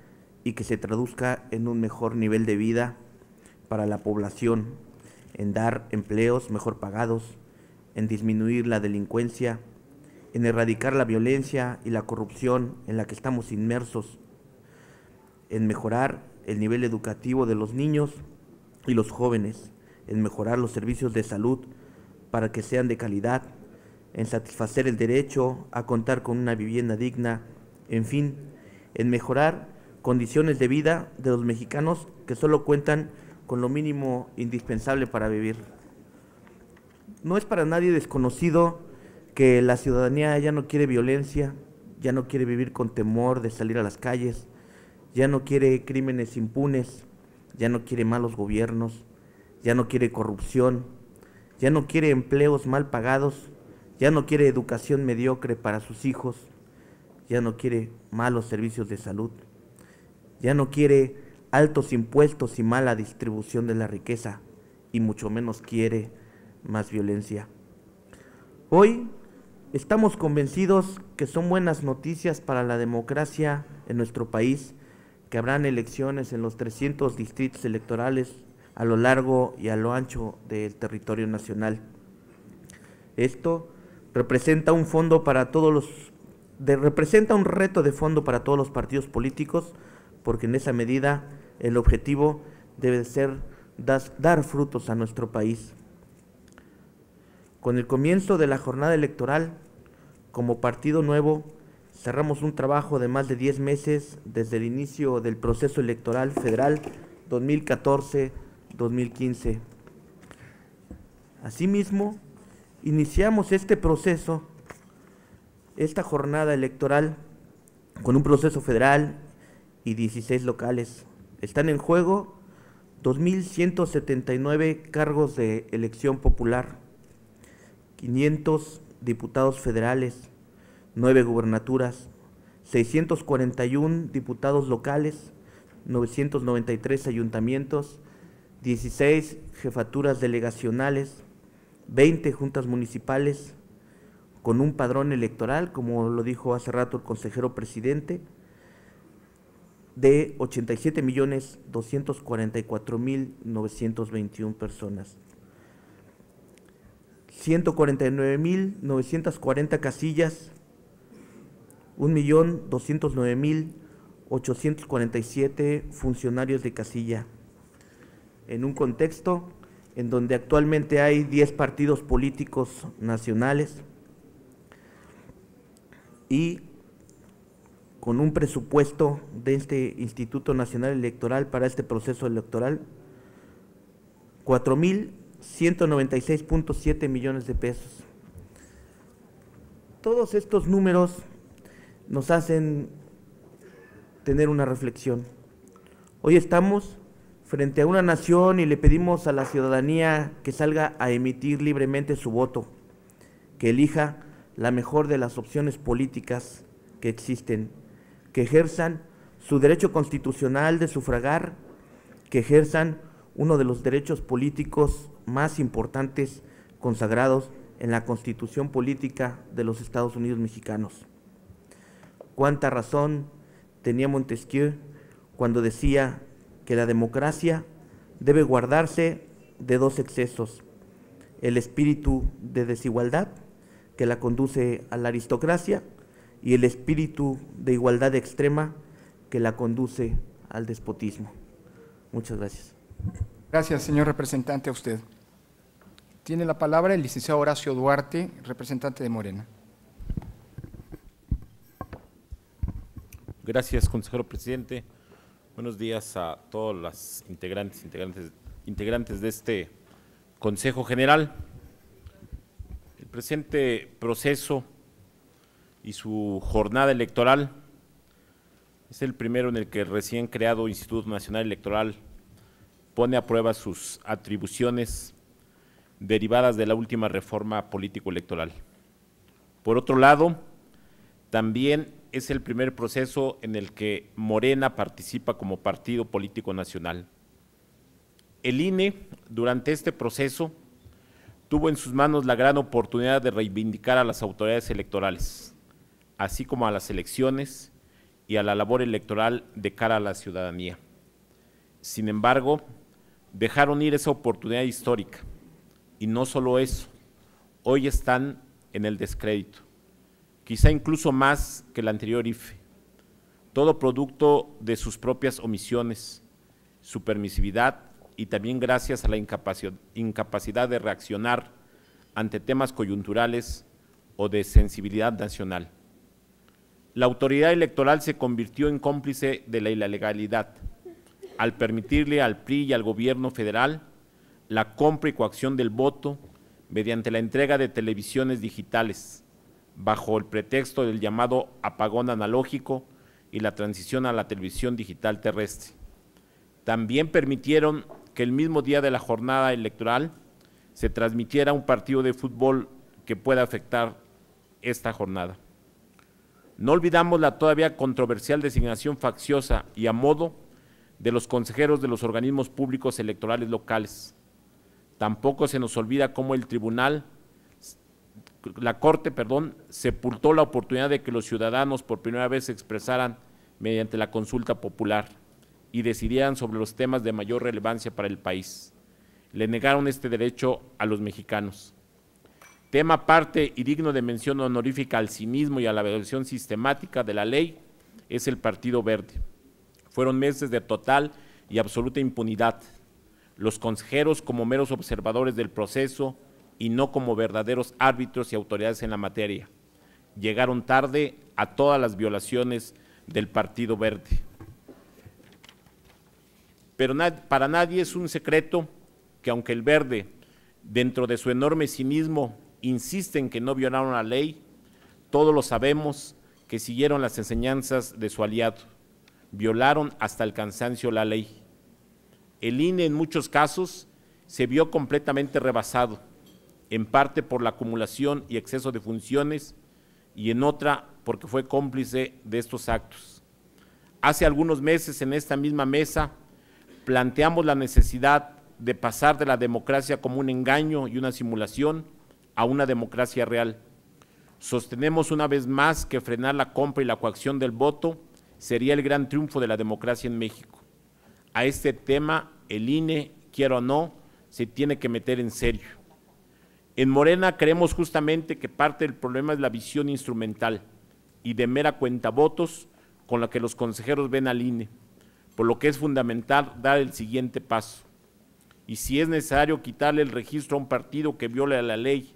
Speaker 10: y que se traduzca en un mejor nivel de vida para la población, en dar empleos mejor pagados, en disminuir la delincuencia, en erradicar la violencia y la corrupción en la que estamos inmersos, en mejorar el nivel educativo de los niños y los jóvenes, en mejorar los servicios de salud para que sean de calidad, en satisfacer el derecho a contar con una vivienda digna, en fin, en mejorar condiciones de vida de los mexicanos que solo cuentan con lo mínimo indispensable para vivir. No es para nadie desconocido que la ciudadanía ya no quiere violencia, ya no quiere vivir con temor de salir a las calles, ya no quiere crímenes impunes, ya no quiere malos gobiernos, ya no quiere corrupción, ya no quiere empleos mal pagados, ya no quiere educación mediocre para sus hijos, ya no quiere malos servicios de salud, ya no quiere altos impuestos y mala distribución de la riqueza, y mucho menos quiere más violencia. Hoy estamos convencidos que son buenas noticias para la democracia en nuestro país, que habrán elecciones en los 300 distritos electorales a lo largo y a lo ancho del territorio nacional. Esto representa un fondo para representa un reto de fondo para todos los partidos políticos, porque en esa medida el objetivo debe ser dar frutos a nuestro país. Con el comienzo de la jornada electoral, como partido nuevo, cerramos un trabajo de más de 10 meses desde el inicio del proceso electoral federal 2014-2015. Asimismo, iniciamos este proceso, esta jornada electoral, con un proceso federal y 16 locales. Están en juego 2.179 cargos de elección popular, 500 diputados federales, 9 gubernaturas, 641 diputados locales, 993 ayuntamientos, 16 jefaturas delegacionales, 20 juntas municipales, con un padrón electoral, como lo dijo hace rato el consejero presidente, de 87.244.921 personas. 149.940 casillas, 1.209.847 funcionarios de casilla, en un contexto en donde actualmente hay 10 partidos políticos nacionales y con un presupuesto de este Instituto Nacional Electoral para este proceso electoral, 4.196.7 millones de pesos. Todos estos números nos hacen tener una reflexión. Hoy estamos frente a una nación y le pedimos a la ciudadanía que salga a emitir libremente su voto, que elija la mejor de las opciones políticas que existen, que ejerzan su derecho constitucional de sufragar, que ejerzan uno de los derechos políticos más importantes consagrados en la Constitución Política de los Estados Unidos Mexicanos. Cuánta razón tenía Montesquieu cuando decía que la democracia debe guardarse de dos excesos: el espíritu de desigualdad que la conduce a la aristocracia y el espíritu de igualdad extrema que la conduce al despotismo. Muchas gracias.
Speaker 3: Gracias, señor representante, a usted. Tiene la palabra el licenciado Horacio Duarte, representante de Morena.
Speaker 11: Gracias, consejero presidente. Buenos días a todos los integrantes de este Consejo General. El presente proceso y su jornada electoral es el primero en el que el recién creado Instituto Nacional Electoral pone a prueba sus atribuciones derivadas de la última reforma político-electoral. Por otro lado, también es el primer proceso en el que Morena participa como partido político nacional. El INE, durante este proceso, tuvo en sus manos la gran oportunidad de reivindicar a las autoridades electorales, así como a las elecciones y a la labor electoral de cara a la ciudadanía. Sin embargo, dejaron ir esa oportunidad histórica, y no solo eso, hoy están en el descrédito, quizá incluso más que el anterior IFE, todo producto de sus propias omisiones, su permisividad y también gracias a la incapacidad de reaccionar ante temas coyunturales o de sensibilidad nacional. La autoridad electoral se convirtió en cómplice de la ilegalidad al permitirle al PRI y al gobierno federal la compra y coacción del voto mediante la entrega de televisiones digitales, bajo el pretexto del llamado apagón analógico y la transición a la televisión digital terrestre. También permitieron que el mismo día de la jornada electoral se transmitiera un partido de fútbol que pueda afectar esta jornada. No olvidamos la todavía controversial designación facciosa y a modo de los consejeros de los organismos públicos electorales locales. Tampoco se nos olvida cómo la Corte, sepultó la oportunidad de que los ciudadanos por primera vez se expresaran mediante la consulta popular y decidieran sobre los temas de mayor relevancia para el país. Le negaron este derecho a los mexicanos. Tema aparte y digno de mención honorífica al cinismo y a la violación sistemática de la ley es el Partido Verde. Fueron meses de total y absoluta impunidad. Los consejeros como meros observadores del proceso y no como verdaderos árbitros y autoridades en la materia. Llegaron tarde a todas las violaciones del Partido Verde. Pero para nadie es un secreto que aunque el Verde, dentro de su enorme cinismo, insiste en que no violaron la ley, todos lo sabemos que siguieron las enseñanzas de su aliado, violaron hasta el cansancio la ley. El INE en muchos casos se vio completamente rebasado, en parte por la acumulación y exceso de funciones y en otra porque fue cómplice de estos actos. Hace algunos meses en esta misma mesa planteamos la necesidad de pasar de la democracia como un engaño y una simulación a una democracia real. Sostenemos una vez más que frenar la compra y la coacción del voto sería el gran triunfo de la democracia en México. A este tema el INE, quiera o no, se tiene que meter en serio. En Morena creemos justamente que parte del problema es la visión instrumental y de mera cuentavotos con la que los consejeros ven al INE, por lo que es fundamental dar el siguiente paso. Y si es necesario quitarle el registro a un partido que viola la ley,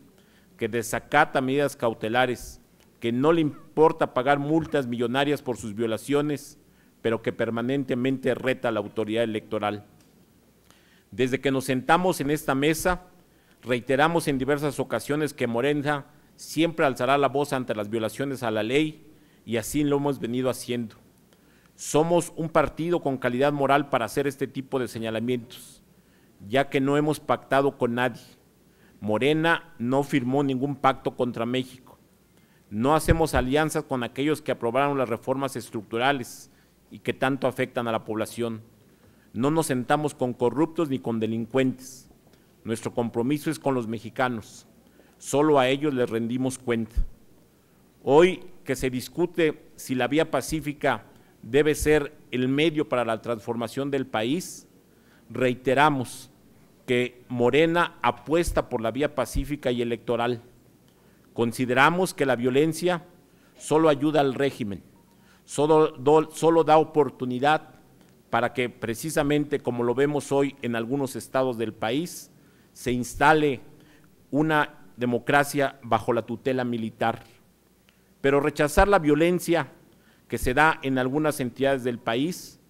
Speaker 11: que desacata medidas cautelares, que no le importa pagar multas millonarias por sus violaciones, pero que permanentemente reta a la autoridad electoral. Desde que nos sentamos en esta mesa, reiteramos en diversas ocasiones que Morena siempre alzará la voz ante las violaciones a la ley y así lo hemos venido haciendo. Somos un partido con calidad moral para hacer este tipo de señalamientos, ya que no hemos pactado con nadie. Morena no firmó ningún pacto contra México. No hacemos alianzas con aquellos que aprobaron las reformas estructurales y que tanto afectan a la población. No nos sentamos con corruptos ni con delincuentes. Nuestro compromiso es con los mexicanos. Solo a ellos les rendimos cuenta. Hoy que se discute si la vía pacífica debe ser el medio para la transformación del país, reiteramos que Morena apuesta por la vía pacífica y electoral. Consideramos que la violencia solo ayuda al régimen, solo da oportunidad para que precisamente como lo vemos hoy en algunos estados del país, se instale una democracia bajo la tutela militar. Pero rechazar la violencia que se da en algunas entidades del país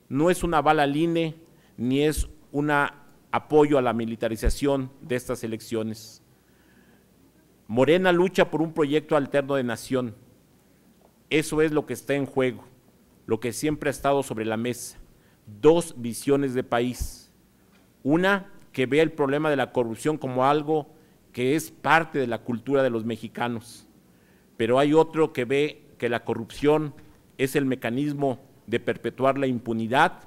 Speaker 11: no es una bala al INE, ni es un apoyo a la militarización de estas elecciones. Morena lucha por un proyecto alterno de nación. Eso es lo que está en juego, lo que siempre ha estado sobre la mesa. Dos visiones de país. Una que ve el problema de la corrupción como algo que es parte de la cultura de los mexicanos, pero hay otro que ve que la corrupción es el mecanismo de perpetuar la impunidad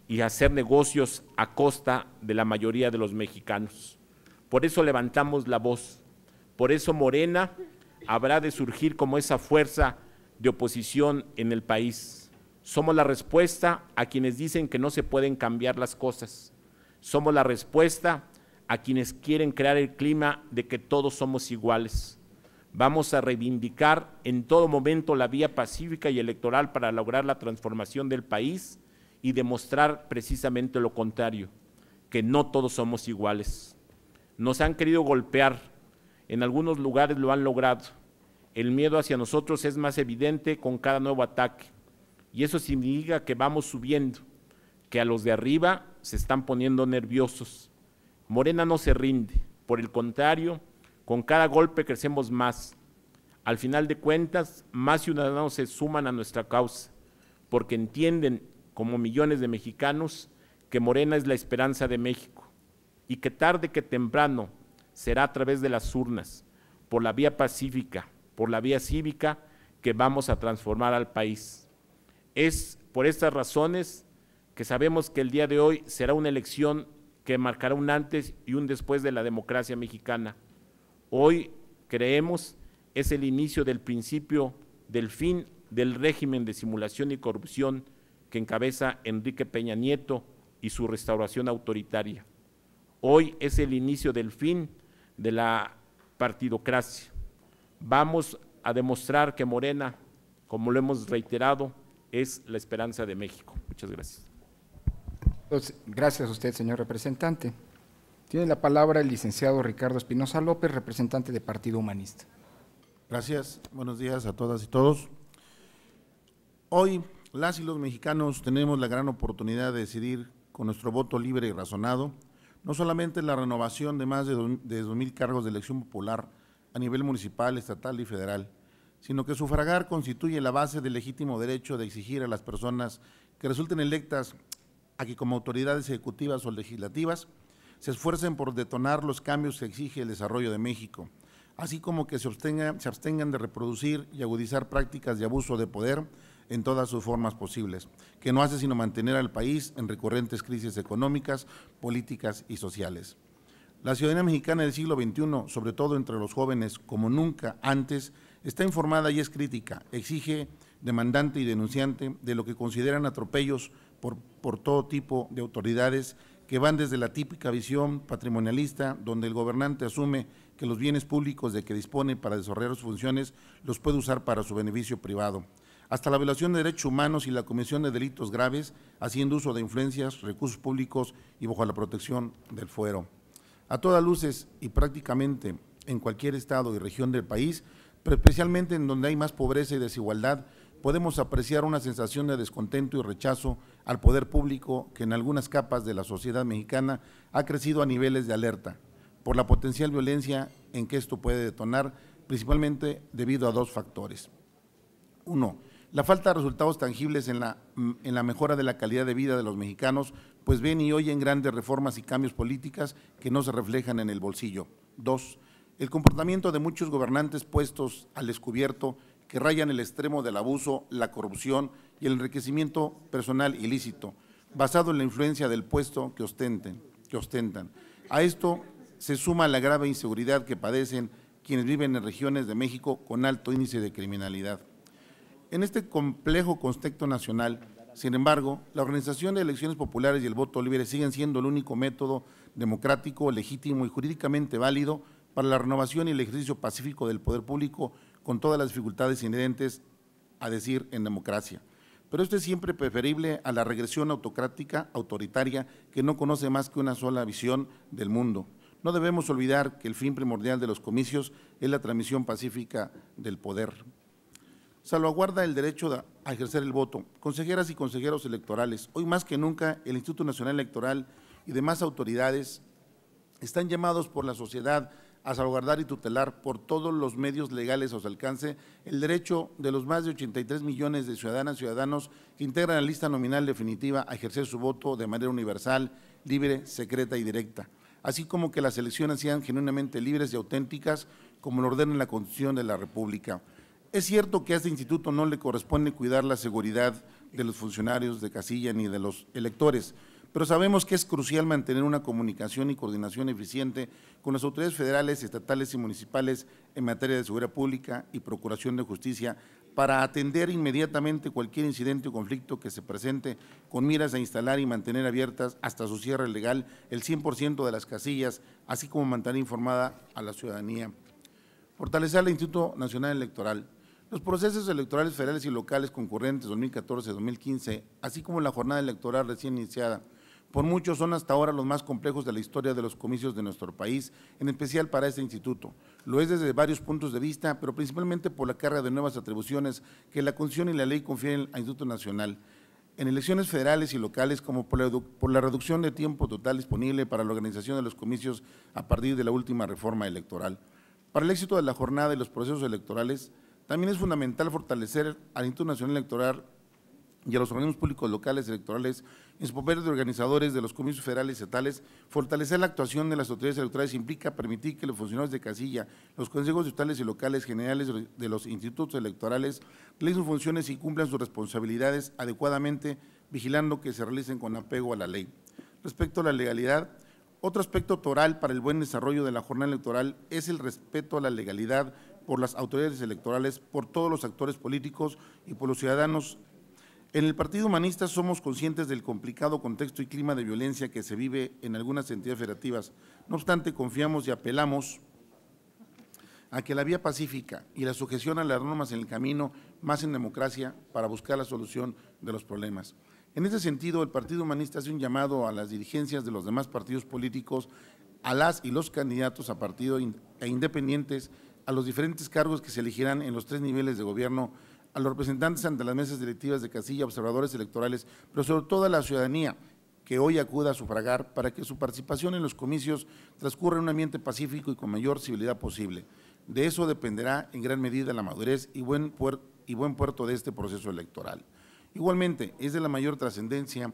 Speaker 11: y hacer negocios a costa de la mayoría de los mexicanos. Por eso levantamos la voz, por eso Morena habrá de surgir como esa fuerza de oposición en el país. Somos la respuesta a quienes dicen que no se pueden cambiar las cosas. Somos la respuesta a quienes quieren crear el clima de que todos somos iguales. Vamos a reivindicar en todo momento la vía pacífica y electoral para lograr la transformación del país y demostrar precisamente lo contrario, que no todos somos iguales. Nos han querido golpear, en algunos lugares lo han logrado. El miedo hacia nosotros es más evidente con cada nuevo ataque. Y eso significa que vamos subiendo, que a los de arriba se están poniendo nerviosos. Morena no se rinde, por el contrario, con cada golpe crecemos más. Al final de cuentas, más ciudadanos se suman a nuestra causa, porque entienden, como millones de mexicanos, que Morena es la esperanza de México y que tarde que temprano será a través de las urnas, por la vía pacífica, por la vía cívica, que vamos a transformar al país. Es por estas razones que sabemos que el día de hoy será una elección que marcará un antes y un después de la democracia mexicana. Hoy creemos es el inicio del principio del fin del régimen de simulación y corrupción que encabeza Enrique Peña Nieto y su restauración autoritaria. Hoy es el inicio del fin de la partidocracia. Vamos a demostrar que Morena, como lo hemos reiterado, es la esperanza de México. Muchas gracias.
Speaker 3: Entonces, gracias a usted, señor representante. Tiene la palabra el licenciado Ricardo Espinosa López, representante de Partido Humanista.
Speaker 12: Gracias, buenos días a todas y todos. Hoy, las y los mexicanos tenemos la gran oportunidad de decidir con nuestro voto libre y razonado, no solamente la renovación de más de 2,000 cargos de elección popular a nivel municipal, estatal y federal, sino que sufragar constituye la base del legítimo derecho de exigir a las personas que resulten electas a que como autoridades ejecutivas o legislativas se esfuercen por detonar los cambios que exige el desarrollo de México, así como que se abstengan de reproducir y agudizar prácticas de abuso de poder en todas sus formas posibles, que no hace sino mantener al país en recurrentes crisis económicas, políticas y sociales. La ciudadanía mexicana del siglo XXI, sobre todo entre los jóvenes, como nunca antes, está informada y es crítica, exige, demandante y denunciante de lo que consideran atropellos por todo tipo de autoridades que van desde la típica visión patrimonialista, donde el gobernante asume que los bienes públicos de que dispone para desarrollar sus funciones los puede usar para su beneficio privado, hasta la violación de derechos humanos y la comisión de delitos graves, haciendo uso de influencias, recursos públicos y bajo la protección del fuero. A todas luces y prácticamente en cualquier estado y región del país, pero especialmente en donde hay más pobreza y desigualdad, podemos apreciar una sensación de descontento y rechazo al poder público que en algunas capas de la sociedad mexicana ha crecido a niveles de alerta, por la potencial violencia en que esto puede detonar, principalmente debido a dos factores. Uno, la falta de resultados tangibles en la mejora de la calidad de vida de los mexicanos, pues ven y oyen grandes reformas y cambios políticas que no se reflejan en el bolsillo. Dos, el comportamiento de muchos gobernantes puestos al descubierto que rayan el extremo del abuso, la corrupción y el enriquecimiento personal ilícito, basado en la influencia del puesto que ostentan. A esto se suma la grave inseguridad que padecen quienes viven en regiones de México con alto índice de criminalidad. En este complejo contexto nacional, sin embargo, la organización de elecciones populares y el voto libre siguen siendo el único método democrático, legítimo y jurídicamente válido para la renovación y el ejercicio pacífico del poder público con todas las dificultades inherentes a decir en democracia. Pero esto es siempre preferible a la regresión autocrática, autoritaria, que no conoce más que una sola visión del mundo. No debemos olvidar que el fin primordial de los comicios es la transmisión pacífica del poder. Salvaguarda el derecho a ejercer el voto. Consejeras y consejeros electorales, hoy más que nunca el Instituto Nacional Electoral y demás autoridades están llamados por la sociedad a salvaguardar y tutelar por todos los medios legales a su alcance el derecho de los más de 83 millones de ciudadanas y ciudadanos que integran la lista nominal definitiva a ejercer su voto de manera universal, libre, secreta y directa, así como que las elecciones sean genuinamente libres y auténticas como lo ordena la Constitución de la República. Es cierto que a este instituto no le corresponde cuidar la seguridad de los funcionarios de casilla ni de los electores, pero sabemos que es crucial mantener una comunicación y coordinación eficiente con las autoridades federales, estatales y municipales en materia de seguridad pública y procuración de justicia para atender inmediatamente cualquier incidente o conflicto que se presente con miras a instalar y mantener abiertas hasta su cierre legal el 100% de las casillas, así como mantener informada a la ciudadanía. Fortalecer el Instituto Nacional Electoral. Los procesos electorales federales y locales concurrentes 2014-2015, así como la jornada electoral recién iniciada, por muchos son hasta ahora los más complejos de la historia de los comicios de nuestro país, en especial para este instituto. Lo es desde varios puntos de vista, pero principalmente por la carga de nuevas atribuciones que la Constitución y la ley confieren al Instituto Nacional, en elecciones federales y locales, como por la reducción de tiempo total disponible para la organización de los comicios a partir de la última reforma electoral. Para el éxito de la jornada y los procesos electorales, también es fundamental fortalecer al Instituto Nacional Electoral y a los organismos públicos locales electorales en su papel de organizadores de los comicios federales y estatales. Fortalecer la actuación de las autoridades electorales implica permitir que los funcionarios de casilla, los consejos estatales y locales generales de los institutos electorales realicen sus funciones y cumplan sus responsabilidades adecuadamente, vigilando que se realicen con apego a la ley. Respecto a la legalidad, otro aspecto toral para el buen desarrollo de la jornada electoral es el respeto a la legalidad por las autoridades electorales, por todos los actores políticos y por los ciudadanos. En el Partido Humanista somos conscientes del complicado contexto y clima de violencia que se vive en algunas entidades federativas. No obstante, confiamos y apelamos a que la vía pacífica y la sujeción a las normas en el camino más en democracia para buscar la solución de los problemas. En ese sentido, el Partido Humanista hace un llamado a las dirigencias de los demás partidos políticos, a las y los candidatos a partido e independientes, a los diferentes cargos que se elegirán en los 3 niveles de gobierno, a los representantes ante las mesas directivas de casilla, observadores electorales, pero sobre todo a la ciudadanía que hoy acuda a sufragar para que su participación en los comicios transcurra en un ambiente pacífico y con mayor civilidad posible. De eso dependerá en gran medida la madurez y buen puerto de este proceso electoral. Igualmente, es de la mayor trascendencia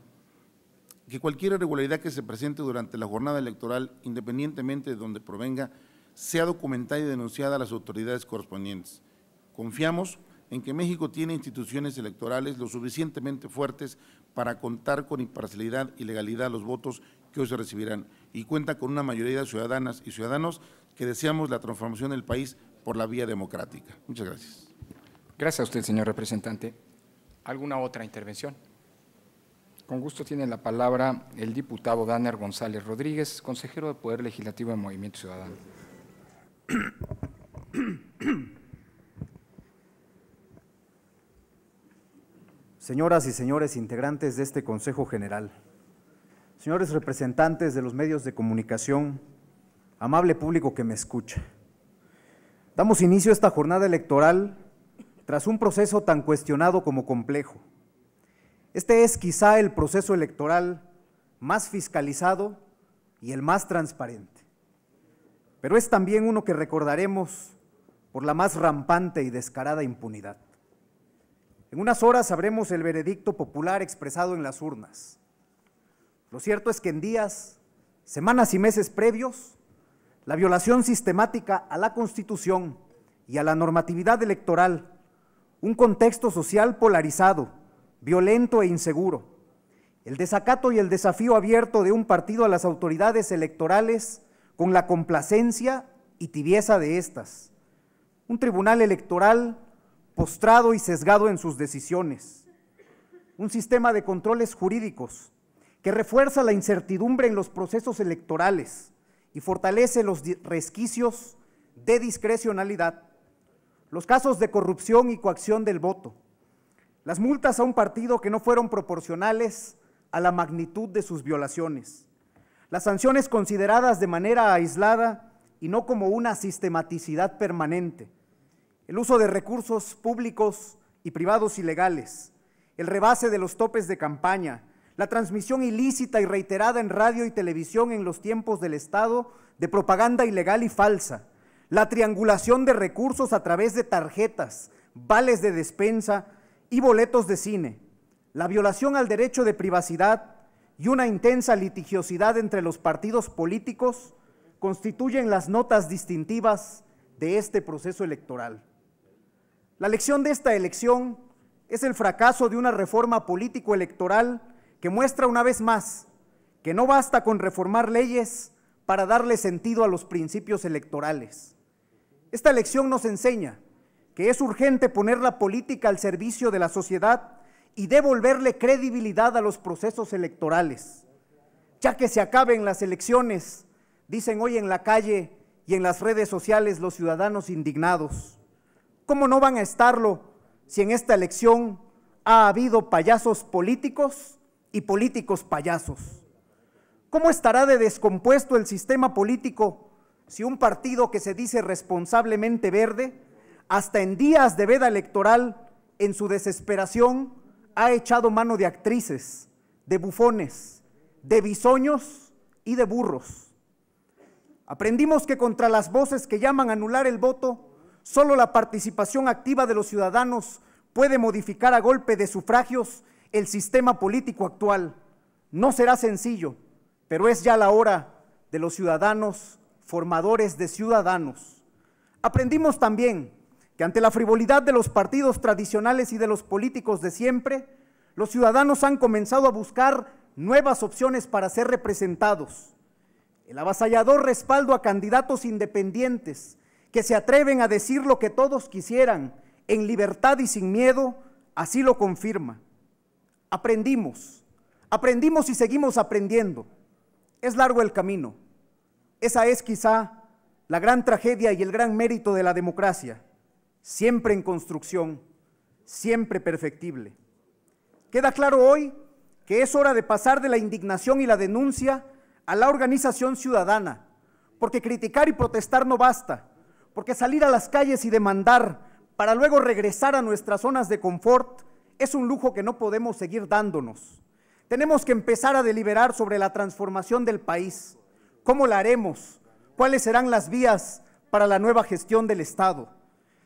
Speaker 12: que cualquier irregularidad que se presente durante la jornada electoral, independientemente de donde provenga, sea documentada y denunciada a las autoridades correspondientes. Confiamos en que México tiene instituciones electorales lo suficientemente fuertes para contar con imparcialidad y legalidad los votos que hoy se recibirán y cuenta con una mayoría de ciudadanas y ciudadanos que deseamos la transformación del país por la vía democrática. Muchas gracias.
Speaker 3: Gracias a usted, señor representante. ¿Alguna otra intervención? Con gusto tiene la palabra el diputado Danner González Rodríguez, consejero de Poder Legislativo de Movimiento Ciudadano.
Speaker 13: Señoras y señores integrantes de este Consejo General, señores representantes de los medios de comunicación, amable público que me escucha, damos inicio a esta jornada electoral tras un proceso tan cuestionado como complejo. Este es quizá el proceso electoral más fiscalizado y el más transparente, pero es también uno que recordaremos por la más rampante y descarada impunidad. En unas horas sabremos el veredicto popular expresado en las urnas. Lo cierto es que en días, semanas y meses previos, la violación sistemática a la Constitución y a la normatividad electoral, un contexto social polarizado, violento e inseguro, el desacato y el desafío abierto de un partido a las autoridades electorales con la complacencia y tibieza de estas, un tribunal electoral postrado y sesgado en sus decisiones, un sistema de controles jurídicos que refuerza la incertidumbre en los procesos electorales y fortalece los resquicios de discrecionalidad, los casos de corrupción y coacción del voto, las multas a un partido que no fueron proporcionales a la magnitud de sus violaciones, las sanciones consideradas de manera aislada y no como una sistematicidad permanente, el uso de recursos públicos y privados ilegales, el rebase de los topes de campaña, la transmisión ilícita y reiterada en radio y televisión en los tiempos del Estado de propaganda ilegal y falsa, la triangulación de recursos a través de tarjetas, vales de despensa y boletos de cine, la violación al derecho de privacidad y una intensa litigiosidad entre los partidos políticos constituyen las notas distintivas de este proceso electoral. La lección de esta elección es el fracaso de una reforma político-electoral que muestra una vez más que no basta con reformar leyes para darle sentido a los principios electorales. Esta elección nos enseña que es urgente poner la política al servicio de la sociedad y devolverle credibilidad a los procesos electorales. Ya que se acaben las elecciones, dicen hoy en la calle y en las redes sociales los ciudadanos indignados. ¿Cómo no van a estarlo si en esta elección ha habido payasos políticos y políticos payasos? ¿Cómo estará de descompuesto el sistema político si un partido que se dice responsablemente verde, hasta en días de veda electoral, en su desesperación, ha echado mano de actrices, de bufones, de bisoños y de burros? Aprendimos que contra las voces que llaman a anular el voto, solo la participación activa de los ciudadanos puede modificar a golpe de sufragios el sistema político actual. No será sencillo, pero es ya la hora de los ciudadanos formadores de ciudadanos. Aprendimos también que ante la frivolidad de los partidos tradicionales y de los políticos de siempre, los ciudadanos han comenzado a buscar nuevas opciones para ser representados. El avasallador respaldo a candidatos independientes que se atreven a decir lo que todos quisieran, en libertad y sin miedo, así lo confirma. Aprendimos y seguimos aprendiendo. Es largo el camino. Esa es quizá la gran tragedia y el gran mérito de la democracia, siempre en construcción, siempre perfectible. Queda claro hoy que es hora de pasar de la indignación y la denuncia a la organización ciudadana, porque criticar y protestar no basta, porque salir a las calles y demandar para luego regresar a nuestras zonas de confort es un lujo que no podemos seguir dándonos. Tenemos que empezar a deliberar sobre la transformación del país. ¿Cómo la haremos? ¿Cuáles serán las vías para la nueva gestión del Estado?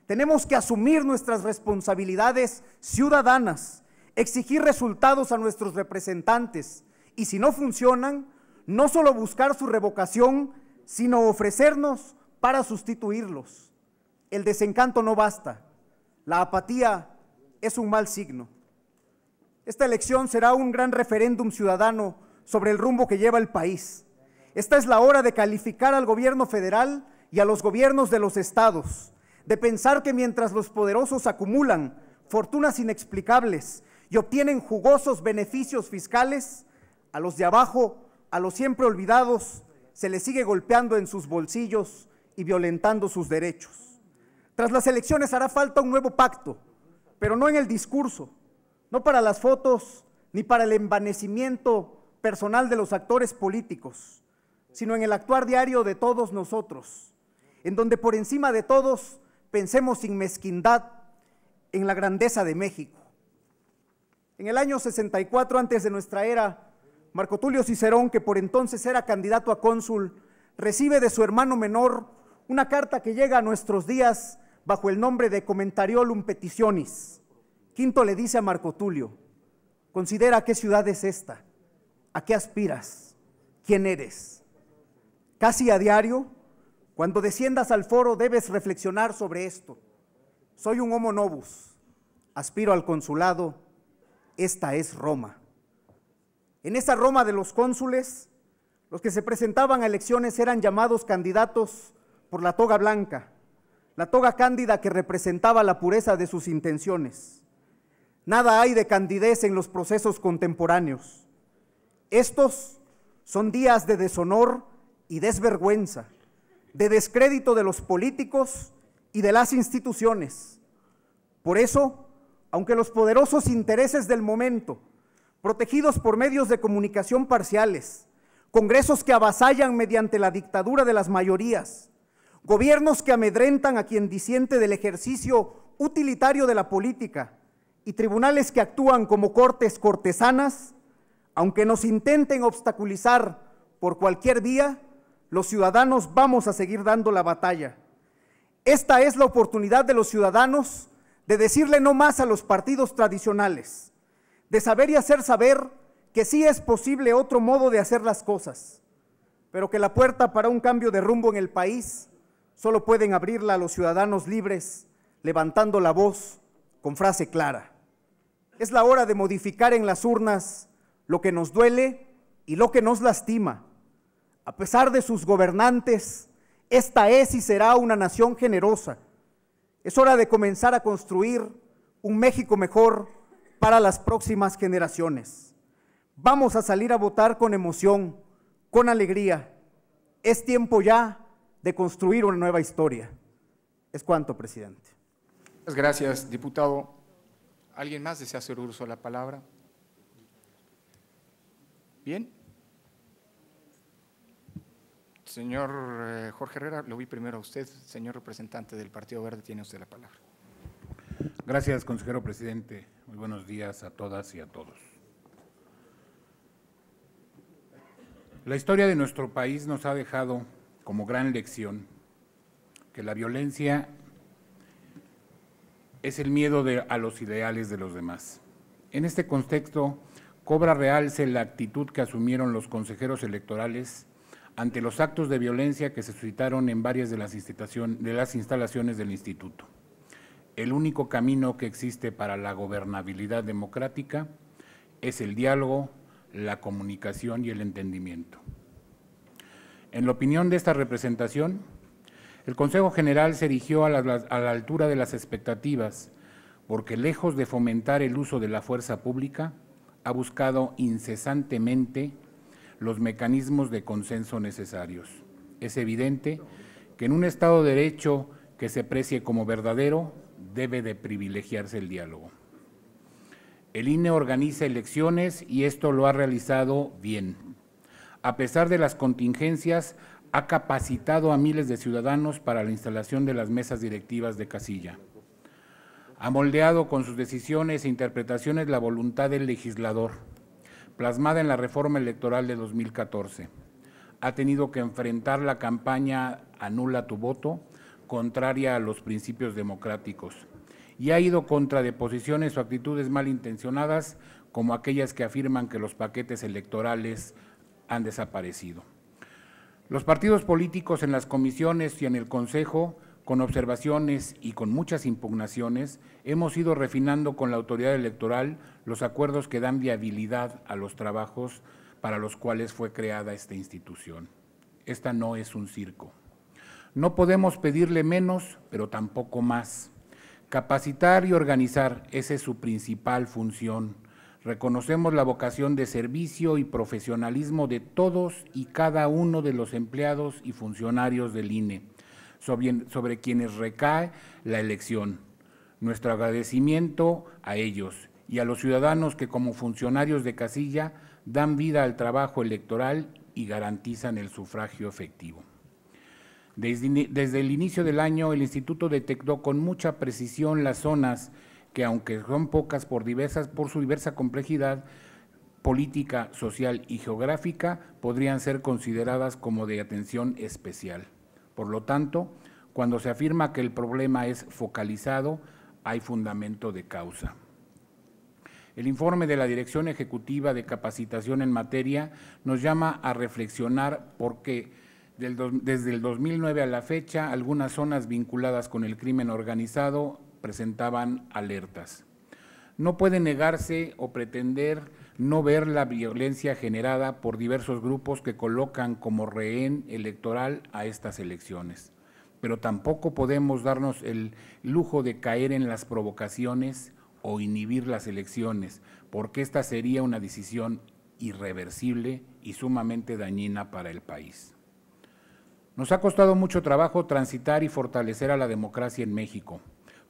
Speaker 13: Tenemos que asumir nuestras responsabilidades ciudadanas, exigir resultados a nuestros representantes y si no funcionan, no solo buscar su revocación, sino ofrecernos para sustituirlos. El desencanto no basta, la apatía es un mal signo. Esta elección será un gran referéndum ciudadano sobre el rumbo que lleva el país. Esta es la hora de calificar al gobierno federal y a los gobiernos de los estados, de pensar que mientras los poderosos acumulan fortunas inexplicables y obtienen jugosos beneficios fiscales, a los de abajo, a los siempre olvidados, se les sigue golpeando en sus bolsillos y violentando sus derechos. Tras las elecciones hará falta un nuevo pacto, pero no en el discurso, no para las fotos ni para el envanecimiento personal de los actores políticos, sino en el actuar diario de todos nosotros, en donde por encima de todos pensemos sin mezquindad en la grandeza de México. En el año 64, antes de nuestra era, Marco Tulio Cicerón, que por entonces era candidato a cónsul, recibe de su hermano menor una carta que llega a nuestros días bajo el nombre de Commentariolum Petitionis. Quinto le dice a Marco Tulio: considera qué ciudad es esta, a qué aspiras, quién eres. Casi a diario, cuando desciendas al foro debes reflexionar sobre esto. Soy un homo novus, aspiro al consulado, esta es Roma. En esa Roma de los cónsules, los que se presentaban a elecciones eran llamados candidatos por la toga blanca, la toga cándida que representaba la pureza de sus intenciones. Nada hay de candidez en los procesos contemporáneos. Estos son días de deshonor y desvergüenza, de descrédito de los políticos y de las instituciones. Por eso, aunque los poderosos intereses del momento, protegidos por medios de comunicación parciales, congresos que avasallan mediante la dictadura de las mayorías, gobiernos que amedrentan a quien disiente del ejercicio utilitario de la política y tribunales que actúan como cortes cortesanas, aunque nos intenten obstaculizar por cualquier vía, los ciudadanos vamos a seguir dando la batalla. Esta es la oportunidad de los ciudadanos de decirle no más a los partidos tradicionales, de saber y hacer saber que sí es posible otro modo de hacer las cosas, pero que la puerta para un cambio de rumbo en el país solo pueden abrirla a los ciudadanos libres, levantando la voz con frase clara. Es la hora de modificar en las urnas lo que nos duele y lo que nos lastima. A pesar de sus gobernantes, esta es y será una nación generosa. Es hora de comenzar a construir un México mejor para las próximas generaciones. Vamos a salir a votar con emoción, con alegría. Es tiempo ya de construir una nueva historia. Es cuanto, presidente.
Speaker 3: Muchas gracias, diputado. ¿Alguien más desea hacer uso de la palabra? Bien. Señor Jorge Herrera, lo vi primero a usted. Señor representante del Partido Verde, tiene usted la palabra.
Speaker 14: Gracias, consejero presidente. Muy buenos días a todas y a todos. La historia de nuestro país nos ha dejado como gran lección que la violencia es el miedo a los ideales de los demás. En este contexto, cobra realce la actitud que asumieron los consejeros electorales ante los actos de violencia que se suscitaron en varias de las instalaciones del instituto. El único camino que existe para la gobernabilidad democrática es el diálogo, la comunicación y el entendimiento. En la opinión de esta representación, el Consejo General se erigió a la altura de las expectativas, porque lejos de fomentar el uso de la fuerza pública, ha buscado incesantemente los mecanismos de consenso necesarios. Es evidente que en un Estado de Derecho que se precie como verdadero, debe de privilegiarse el diálogo. El INE organiza elecciones y esto lo ha realizado bien. A pesar de las contingencias, ha capacitado a miles de ciudadanos para la instalación de las mesas directivas de casilla. Ha moldeado con sus decisiones e interpretaciones la voluntad del legislador, plasmada en la reforma electoral de 2014. Ha tenido que enfrentar la campaña Anula tu voto, contraria a los principios democráticos, y ha ido contra de posiciones o actitudes malintencionadas, como aquellas que afirman que los paquetes electorales han desaparecido. Los partidos políticos en las comisiones y en el Consejo, con observaciones y con muchas impugnaciones, hemos ido refinando con la autoridad electoral los acuerdos que dan viabilidad a los trabajos para los cuales fue creada esta institución. Esta no es un circo. No podemos pedirle menos, pero tampoco más. Capacitar y organizar, esa es su principal función. Reconocemos la vocación de servicio y profesionalismo de todos y cada uno de los empleados y funcionarios del INE, sobre quienes recae la elección. Nuestro agradecimiento a ellos y a los ciudadanos que como funcionarios de casilla dan vida al trabajo electoral y garantizan el sufragio efectivo. Desde el inicio del año, el Instituto detectó con mucha precisión las zonas que, aunque son pocas por su diversa complejidad política, social y geográfica, podrían ser consideradas como de atención especial. Por lo tanto, cuando se afirma que el problema es focalizado, hay fundamento de causa. El informe de la Dirección Ejecutiva de Capacitación en Materia nos llama a reflexionar porque desde el 2009 a la fecha, algunas zonas vinculadas con el crimen organizado presentaban alertas. No puede negarse o pretender no ver la violencia generada por diversos grupos que colocan como rehén electoral a estas elecciones, pero tampoco podemos darnos el lujo de caer en las provocaciones o inhibir las elecciones, porque esta sería una decisión irreversible y sumamente dañina para el país. Nos ha costado mucho trabajo transitar y fortalecer a la democracia en México.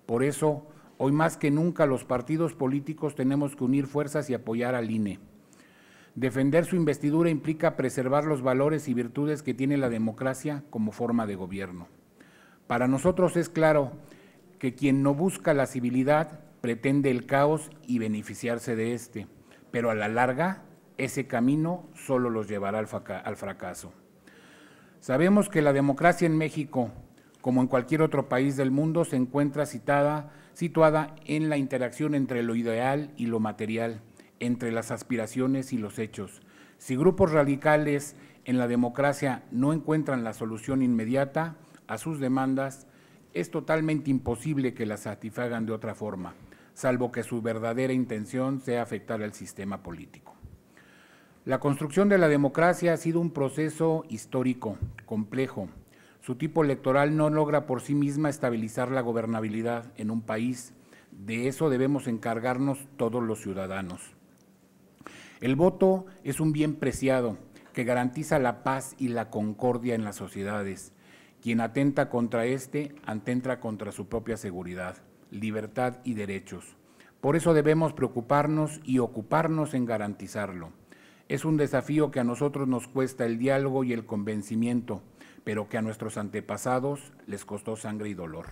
Speaker 14: Por eso, hoy más que nunca los partidos políticos tenemos que unir fuerzas y apoyar al INE. Defender su investidura implica preservar los valores y virtudes que tiene la democracia como forma de gobierno. Para nosotros es claro que quien no busca la civilidad pretende el caos y beneficiarse de este, pero a la larga ese camino solo los llevará al fracaso. Sabemos que la democracia en México, como en cualquier otro país del mundo, se encuentra situada en la interacción entre lo ideal y lo material, entre las aspiraciones y los hechos. Si grupos radicales en la democracia no encuentran la solución inmediata a sus demandas, es totalmente imposible que las satisfagan de otra forma, salvo que su verdadera intención sea afectar al sistema político. La construcción de la democracia ha sido un proceso histórico, complejo. Su tipo electoral no logra por sí misma estabilizar la gobernabilidad en un país. De eso debemos encargarnos todos los ciudadanos. El voto es un bien preciado que garantiza la paz y la concordia en las sociedades. Quien atenta contra atenta contra su propia seguridad, libertad y derechos. Por eso debemos preocuparnos y ocuparnos en garantizarlo. Es un desafío que a nosotros nos cuesta el diálogo y el convencimiento, pero que a nuestros antepasados les costó sangre y dolor.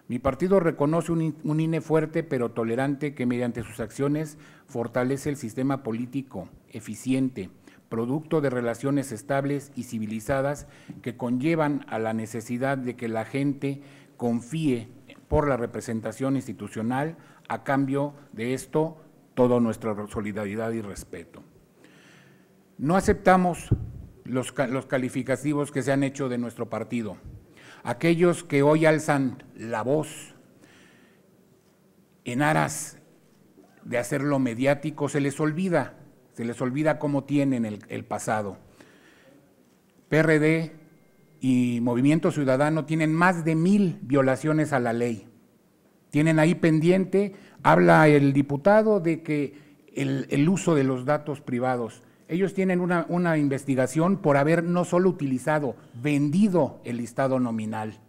Speaker 14: Mi partido reconoce un INE fuerte pero tolerante que mediante sus acciones fortalece el sistema político, eficiente, producto de relaciones estables y civilizadas que conllevan a la necesidad de que la gente confíe por la representación institucional, a cambio de esto, toda nuestra solidaridad y respeto. No aceptamos los calificativos que se han hecho de nuestro partido. Aquellos que hoy alzan la voz en aras de hacerlo mediático, se les olvida cómo tienen el pasado. PRD y Movimiento Ciudadano tienen más de 1000 violaciones a la ley. Tienen ahí pendiente, habla el diputado de que el uso de los datos privados. Ellos tienen una investigación por haber no solo utilizado, vendido el listado nominal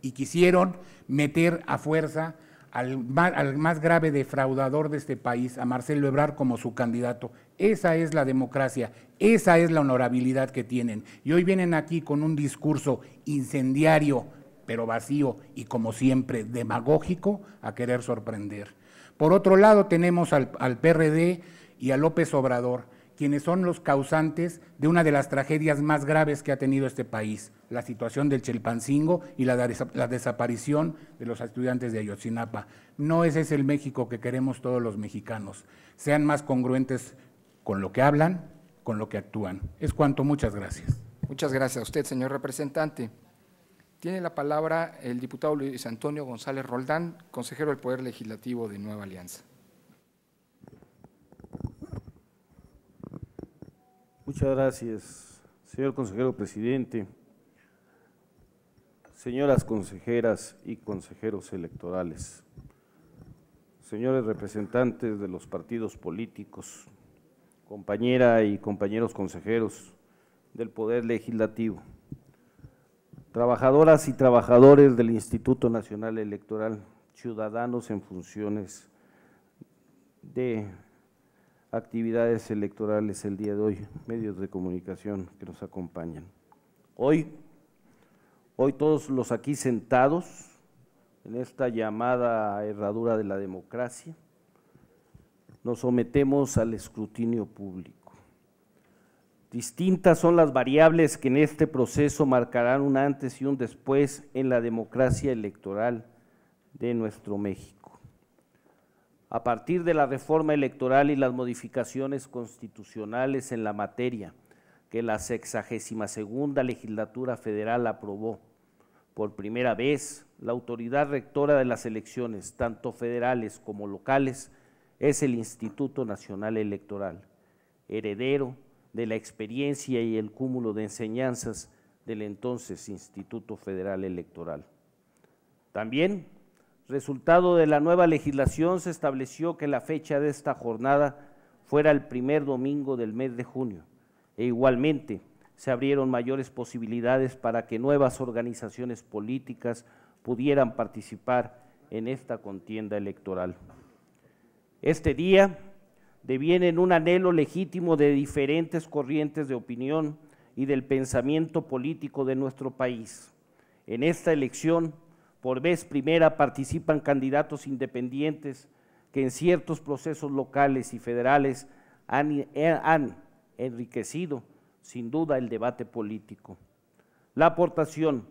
Speaker 14: y quisieron meter a fuerza al más grave defraudador de este país, a Marcelo Ebrard, como su candidato. Esa es la democracia, esa es la honorabilidad que tienen. Y hoy vienen aquí con un discurso incendiario, pero vacío y, como siempre, demagógico, a querer sorprender. Por otro lado, tenemos al PRD y a López Obrador, quienes son los causantes de una de las tragedias más graves que ha tenido este país, la situación del Chilpancingo y la desaparición de los estudiantes de Ayotzinapa. No ese es el México que queremos todos los mexicanos. Sean más congruentes con lo que hablan, con lo que actúan. Es cuanto, muchas gracias.
Speaker 3: Muchas gracias a usted, señor representante. Tiene la palabra el diputado Luis Antonio González Roldán, consejero del Poder Legislativo de Nueva Alianza.
Speaker 15: Muchas gracias, señor consejero presidente, señoras consejeras y consejeros electorales, señores representantes de los partidos políticos, compañera y compañeros consejeros del Poder Legislativo, trabajadoras y trabajadores del Instituto Nacional Electoral, ciudadanos en funciones de actividades electorales el día de hoy, medios de comunicación que nos acompañan. Hoy todos los aquí sentados en esta llamada herradura de la democracia, nos sometemos al escrutinio público. Distintas son las variables que en este proceso marcarán un antes y un después en la democracia electoral de nuestro México. A partir de la reforma electoral y las modificaciones constitucionales en la materia que la 62ª Legislatura Federal aprobó, por primera vez, la autoridad rectora de las elecciones, tanto federales como locales, es el Instituto Nacional Electoral, heredero de la experiencia y el cúmulo de enseñanzas del entonces Instituto Federal Electoral. También, resultado de la nueva legislación, se estableció que la fecha de esta jornada fuera el primer domingo del mes de junio, e igualmente se abrieron mayores posibilidades para que nuevas organizaciones políticas pudieran participar en esta contienda electoral. Este día deviene en un anhelo legítimo de diferentes corrientes de opinión y del pensamiento político de nuestro país. En esta elección, por vez primera, participan candidatos independientes que en ciertos procesos locales y federales han enriquecido, sin duda, el debate político. La aportación,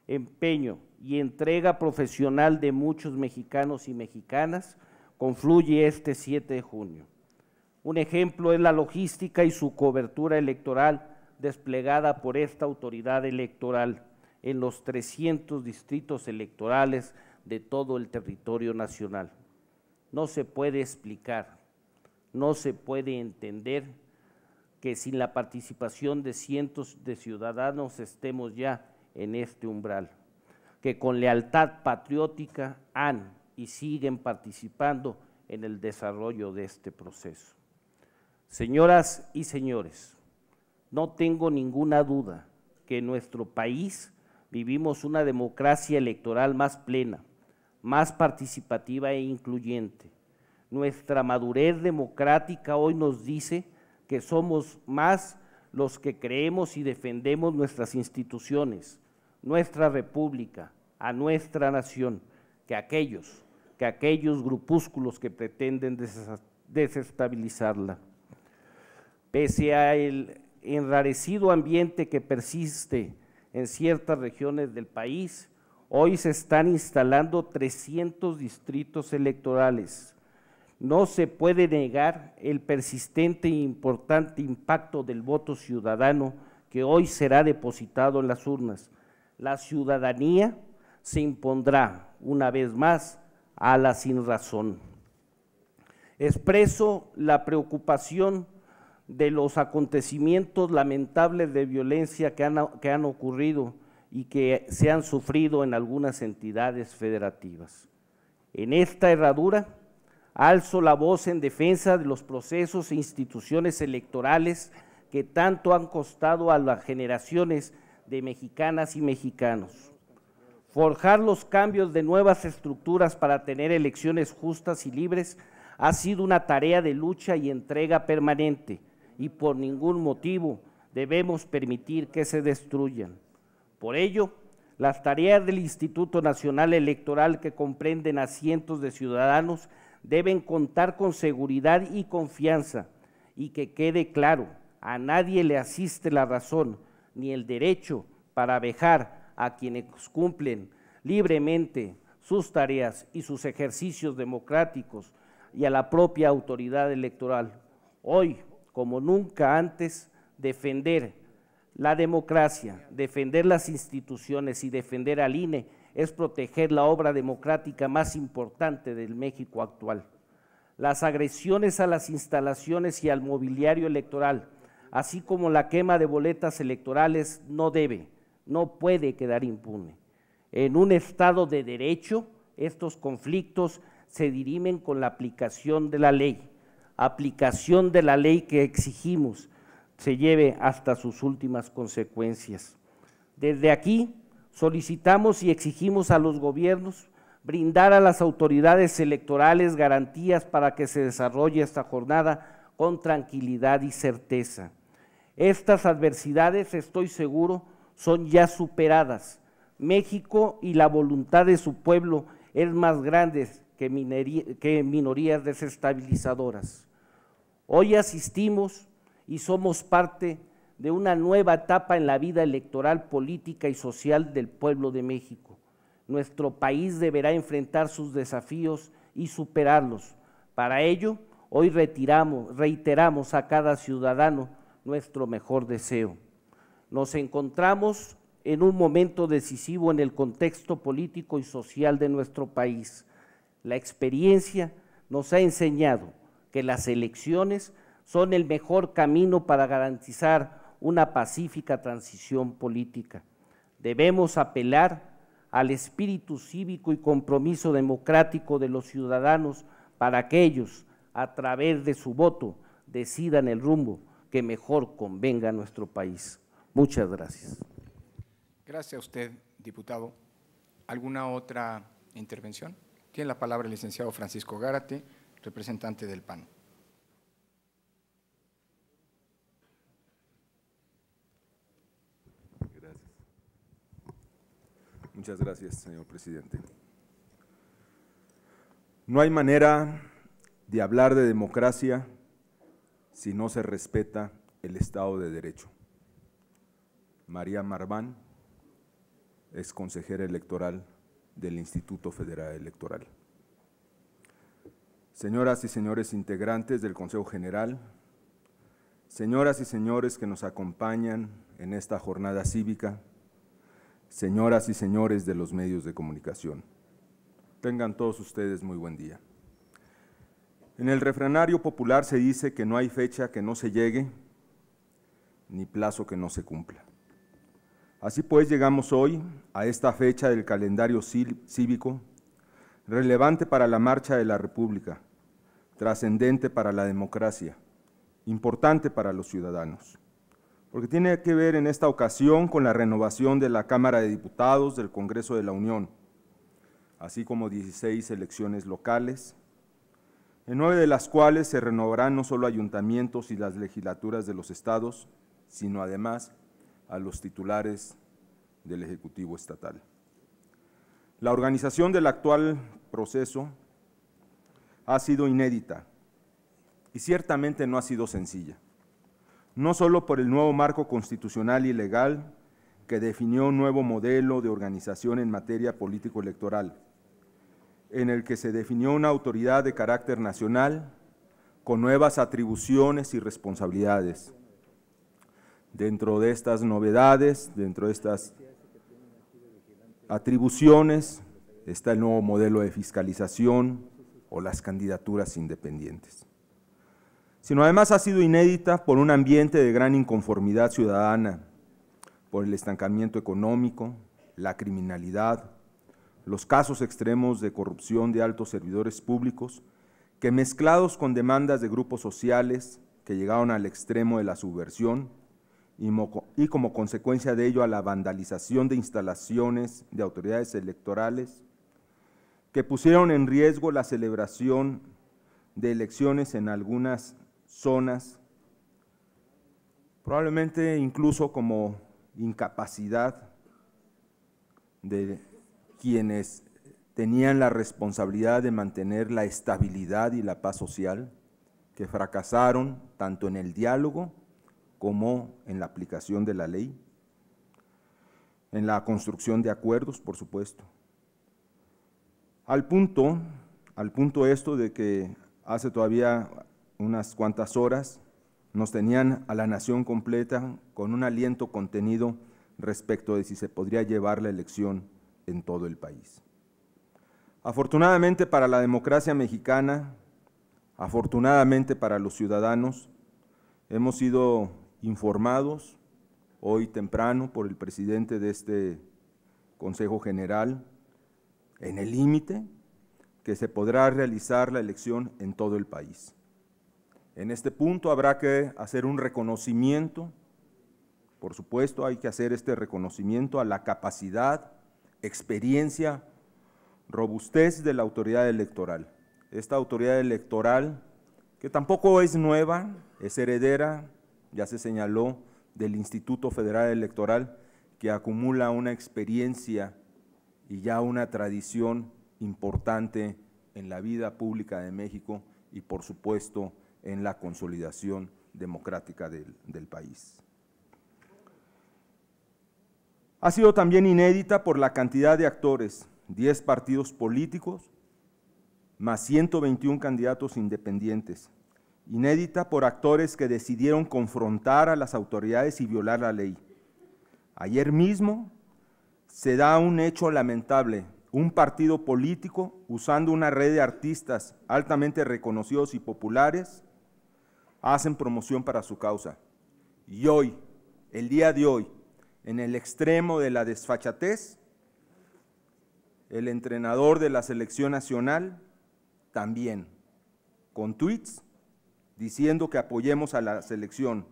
Speaker 15: empeño y entrega profesional de muchos mexicanos y mexicanas confluye este 7 de junio. Un ejemplo es la logística y su cobertura electoral desplegada por esta autoridad electoral en los 300 distritos electorales de todo el territorio nacional. No se puede explicar, no se puede entender que sin la participación de cientos de ciudadanos estemos ya en este umbral, que con lealtad patriótica han y siguen participando en el desarrollo de este proceso. Señoras y señores, no tengo ninguna duda que en nuestro país vivimos una democracia electoral más plena, más participativa e incluyente. Nuestra madurez democrática hoy nos dice que somos más los que creemos y defendemos nuestras instituciones, nuestra república, a nuestra nación, que aquellos grupúsculos que pretenden desestabilizarla. Pese a el enrarecido ambiente que persiste en ciertas regiones del país, hoy se están instalando 300 distritos electorales. No se puede negar el persistente e importante impacto del voto ciudadano que hoy será depositado en las urnas. La ciudadanía se impondrá una vez más a la sinrazón. Expreso la preocupación de los acontecimientos lamentables de violencia que han ocurrido y que se han sufrido en algunas entidades federativas. En esta herradura, alzo la voz en defensa de los procesos e instituciones electorales que tanto han costado a las generaciones de mexicanas y mexicanos. Forjar los cambios de nuevas estructuras para tener elecciones justas y libres ha sido una tarea de lucha y entrega permanente, y por ningún motivo debemos permitir que se destruyan. Por ello, las tareas del Instituto Nacional Electoral, que comprenden a cientos de ciudadanos, deben contar con seguridad y confianza, y que quede claro, a nadie le asiste la razón ni el derecho para vejar a quienes cumplen libremente sus tareas y sus ejercicios democráticos y a la propia autoridad electoral. Hoy, como nunca antes, defender la democracia, defender las instituciones y defender al INE es proteger la obra democrática más importante del México actual. Las agresiones a las instalaciones y al mobiliario electoral, así como la quema de boletas electorales, no puede quedar impune. En un Estado de derecho, estos conflictos se dirimen con la aplicación de la ley que exigimos se lleve hasta sus últimas consecuencias. Desde aquí solicitamos y exigimos a los gobiernos brindar a las autoridades electorales garantías para que se desarrolle esta jornada con tranquilidad y certeza. Estas adversidades, estoy seguro, son ya superadas. México y la voluntad de su pueblo es más grande que minorías desestabilizadoras. Hoy asistimos y somos parte de una nueva etapa en la vida electoral, política y social del pueblo de México. Nuestro país deberá enfrentar sus desafíos y superarlos. Para ello, hoy reiteramos a cada ciudadano nuestro mejor deseo. Nos encontramos en un momento decisivo en el contexto político y social de nuestro país. La experiencia nos ha enseñado que las elecciones son el mejor camino para garantizar una pacífica transición política. Debemos apelar al espíritu cívico y compromiso democrático de los ciudadanos para que ellos, a través de su voto, decidan el rumbo que mejor convenga a nuestro país. Muchas gracias.
Speaker 3: Gracias a usted, diputado. ¿Alguna otra intervención? Tiene la palabra el licenciado Francisco Gárate, representante del PAN.
Speaker 6: Gracias. Muchas gracias, señor presidente. No hay manera de hablar de democracia si no se respeta el Estado de Derecho. María Marván es consejera electoral del Instituto Federal Electoral. Señoras y señores integrantes del Consejo General, señoras y señores que nos acompañan en esta jornada cívica, señoras y señores de los medios de comunicación, tengan todos ustedes muy buen día. En el refranario popular se dice que no hay fecha que no se llegue, ni plazo que no se cumpla. Así pues, llegamos hoy a esta fecha del calendario cívico, relevante para la marcha de la República, trascendente para la democracia, importante para los ciudadanos, porque tiene que ver en esta ocasión con la renovación de la Cámara de Diputados del Congreso de la Unión, así como 16 elecciones locales, en 9 de las cuales se renovarán no solo ayuntamientos y las legislaturas de los estados, sino además a los titulares del Ejecutivo Estatal. La organización del actual proceso ha sido inédita y ciertamente no ha sido sencilla, no solo por el nuevo marco constitucional y legal que definió un nuevo modelo de organización en materia político-electoral, en el que se definió una autoridad de carácter nacional con nuevas atribuciones y responsabilidades. Dentro de estas novedades, dentro de estas atribuciones, está el nuevo modelo de fiscalización o las candidaturas independientes. Sino además ha sido inédita por un ambiente de gran inconformidad ciudadana, por el estancamiento económico, la criminalidad, los casos extremos de corrupción de altos servidores públicos, que mezclados con demandas de grupos sociales que llegaron al extremo de la subversión, y como consecuencia de ello a la vandalización de instalaciones de autoridades electorales, que pusieron en riesgo la celebración de elecciones en algunas zonas, probablemente incluso como incapacidad de quienes tenían la responsabilidad de mantener la estabilidad y la paz social, que fracasaron tanto en el diálogo como en la aplicación de la ley, en la construcción de acuerdos, por supuesto. Al punto esto de que hace todavía unas cuantas horas nos tenían a la nación completa con un aliento contenido respecto de si se podría llevar la elección en todo el país. Afortunadamente para la democracia mexicana, afortunadamente para los ciudadanos, hemos sido informados hoy temprano por el presidente de este Consejo General, en el límite, que se podrá realizar la elección en todo el país. En este punto habrá que hacer un reconocimiento, por supuesto hay que hacer este reconocimiento a la capacidad, experiencia, robustez de la autoridad electoral. Esta autoridad electoral, que tampoco es nueva, es heredera, ya se señaló, del Instituto Federal Electoral, que acumula una experiencia y ya una tradición importante en la vida pública de México y, por supuesto, en la consolidación democrática del país. Ha sido también inédita por la cantidad de actores, 10 partidos políticos, más 121 candidatos independientes. Inédita por actores que decidieron confrontar a las autoridades y violar la ley. Ayer mismo se da un hecho lamentable, un partido político usando una red de artistas altamente reconocidos y populares, hacen promoción para su causa. Y hoy, el día de hoy, en el extremo de la desfachatez, el entrenador de la selección nacional también, con tweets, diciendo que apoyemos a la selección.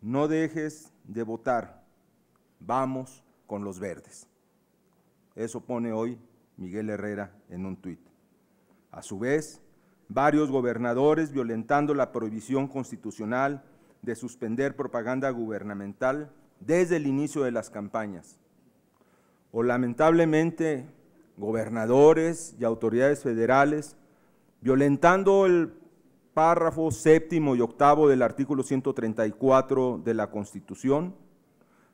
Speaker 6: No dejes de votar, vamos con los verdes. Eso pone hoy Miguel Herrera en un tuit. A su vez, varios gobernadores violentando la prohibición constitucional de suspender propaganda gubernamental desde el inicio de las campañas. O lamentablemente, gobernadores y autoridades federales violentando el párrafo 7º y 8º del artículo 134 de la Constitución,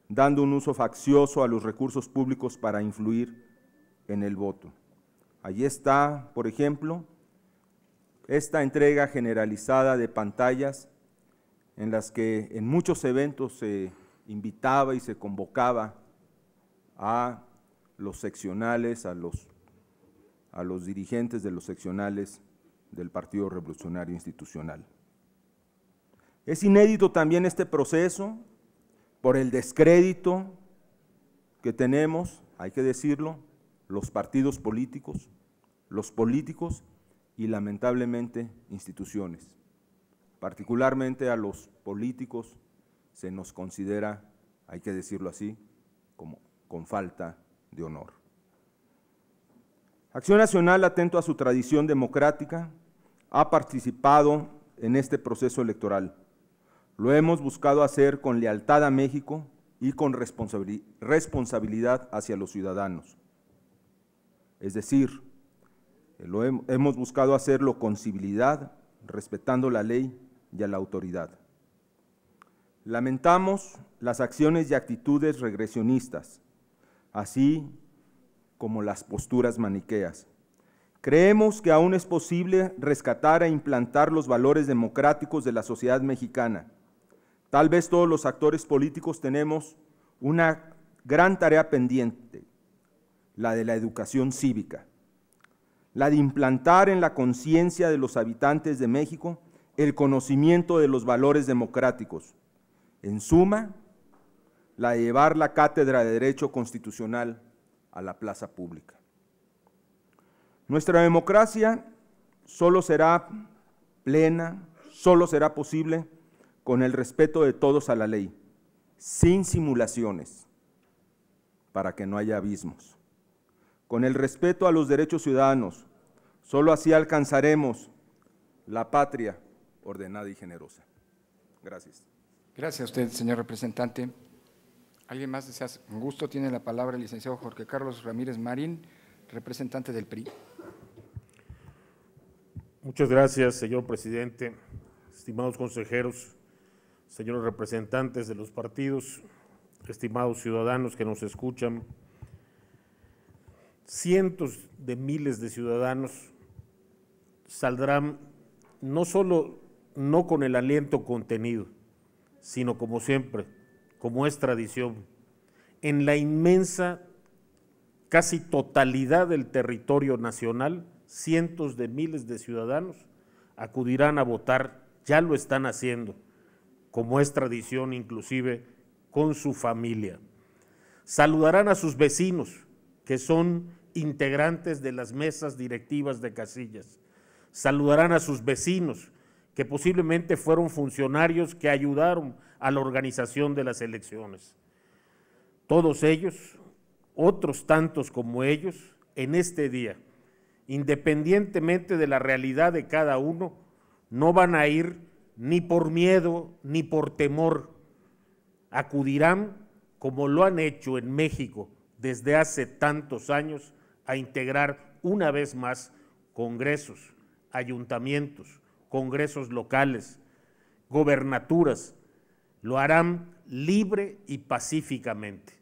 Speaker 6: dando un uso faccioso a los recursos públicos para influir en el voto. Allí está, por ejemplo, esta entrega generalizada de pantallas en las que en muchos eventos se invitaba y se convocaba a los seccionales, a los dirigentes de los seccionales del Partido Revolucionario Institucional. Es inédito también este proceso por el descrédito que tenemos, hay que decirlo, los partidos políticos, los políticos y lamentablemente instituciones. Particularmente a los políticos se nos considera, hay que decirlo así, como con falta de honor. Acción Nacional, atento a su tradición democrática, ha participado en este proceso electoral. Lo hemos buscado hacer con lealtad a México y con responsabilidad hacia los ciudadanos. Es decir, hemos buscado hacerlo con civilidad, respetando la ley y a la autoridad. Lamentamos las acciones y actitudes regresionistas, así como las posturas maniqueas. Creemos que aún es posible rescatar e implantar los valores democráticos de la sociedad mexicana. Tal vez todos los actores políticos tenemos una gran tarea pendiente, la de la educación cívica, la de implantar en la conciencia de los habitantes de México el conocimiento de los valores democráticos. En suma, la de llevar la cátedra de Derecho Constitucional a la plaza pública. Nuestra democracia solo será plena, solo será posible con el respeto de todos a la ley, sin simulaciones, para que no haya abismos. Con el respeto a los derechos ciudadanos, solo así alcanzaremos la patria ordenada y generosa. Gracias.
Speaker 3: Gracias a usted, señor representante. ¿Alguien más desea? Con gusto tiene la palabra el licenciado Jorge Carlos Ramírez Marín, representante del PRI.
Speaker 16: Muchas gracias, señor presidente, estimados consejeros, señores representantes de los partidos, estimados ciudadanos que nos escuchan. Cientos de miles de ciudadanos saldrán no solo no con el aliento contenido, sino como siempre, como es tradición, en la inmensa, casi totalidad del territorio nacional, cientos de miles de ciudadanos acudirán a votar, ya lo están haciendo, como es tradición inclusive con su familia. Saludarán a sus vecinos, que son integrantes de las mesas directivas de casillas. Saludarán a sus vecinos, que posiblemente fueron funcionarios que ayudaron a la organización de las elecciones. Todos ellos, otros tantos como ellos, en este día, independientemente de la realidad de cada uno, no van a ir ni por miedo ni por temor. Acudirán, como lo han hecho en México desde hace tantos años, a integrar una vez más congresos, ayuntamientos, congresos locales, gobernaturas. Lo harán libre y pacíficamente.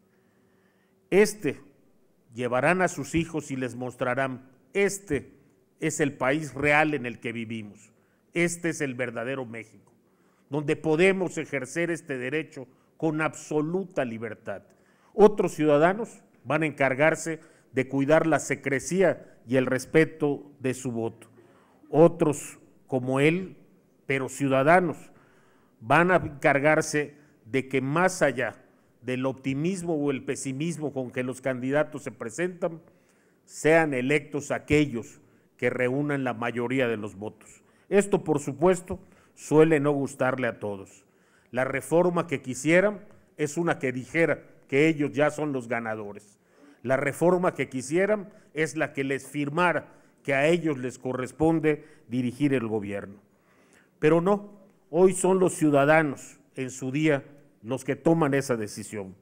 Speaker 16: Llevarán a sus hijos y les mostrarán, este es el país real en el que vivimos, este es el verdadero México, donde podemos ejercer este derecho con absoluta libertad. Otros ciudadanos van a encargarse de cuidar la secrecía y el respeto de su voto. Otros, como él, pero ciudadanos, van a encargarse de que más allá del optimismo o el pesimismo con que los candidatos se presentan, sean electos aquellos que reúnan la mayoría de los votos. Esto, por supuesto, suele no gustarle a todos. La reforma que quisieran es una que dijera que ellos ya son los ganadores. La reforma que quisieran es la que les firmara que a ellos les corresponde dirigir el gobierno. Pero no, hoy son los ciudadanos en su día los que toman esa decisión.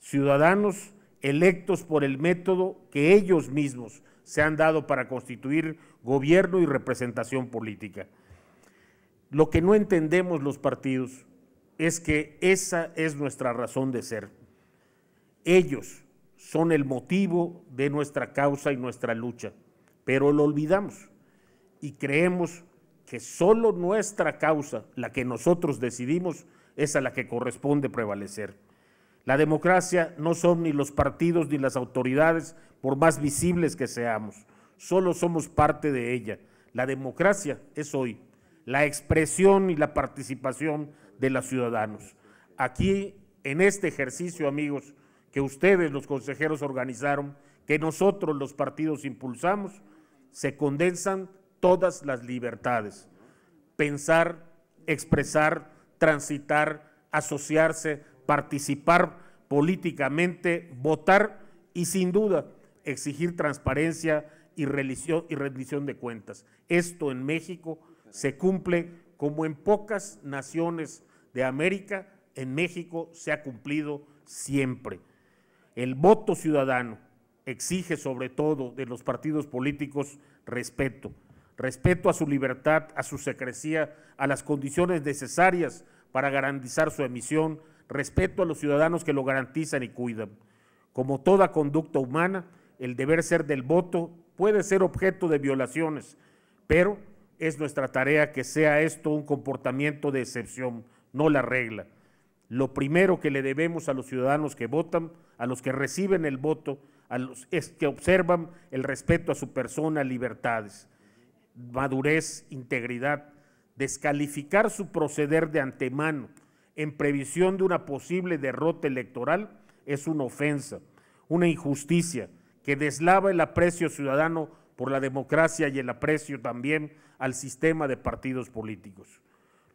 Speaker 16: Ciudadanos electos por el método que ellos mismos se han dado para constituir gobierno y representación política. Lo que no entendemos los partidos es que esa es nuestra razón de ser. Ellos son el motivo de nuestra causa y nuestra lucha, pero lo olvidamos y creemos que solo nuestra causa, la que nosotros decidimos, es a la que corresponde prevalecer. La democracia no son ni los partidos ni las autoridades, por más visibles que seamos, solo somos parte de ella. La democracia es hoy la expresión y la participación de los ciudadanos. Aquí, en este ejercicio, amigos, que ustedes, los consejeros, organizaron, que nosotros, los partidos, impulsamos, se condensan todas las libertades: pensar, expresar, transitar, asociarse, participar políticamente, votar y, sin duda, exigir transparencia y rendición de cuentas. Esto en México se cumple como en pocas naciones de América. En México se ha cumplido siempre. El voto ciudadano exige, sobre todo de los partidos políticos, respeto a su libertad, a su secrecía, a las condiciones necesarias para garantizar su emisión, respeto a los ciudadanos que lo garantizan y cuidan. Como toda conducta humana, el deber ser del voto puede ser objeto de violaciones, pero es nuestra tarea que sea esto un comportamiento de excepción, no la regla. Lo primero que le debemos a los ciudadanos que votan, a los que reciben el voto, es que observan el respeto a su persona, libertades, madurez, integridad. Descalificar su proceder de antemano en previsión de una posible derrota electoral es una ofensa, una injusticia que deslava el aprecio ciudadano por la democracia y el aprecio también al sistema de partidos políticos.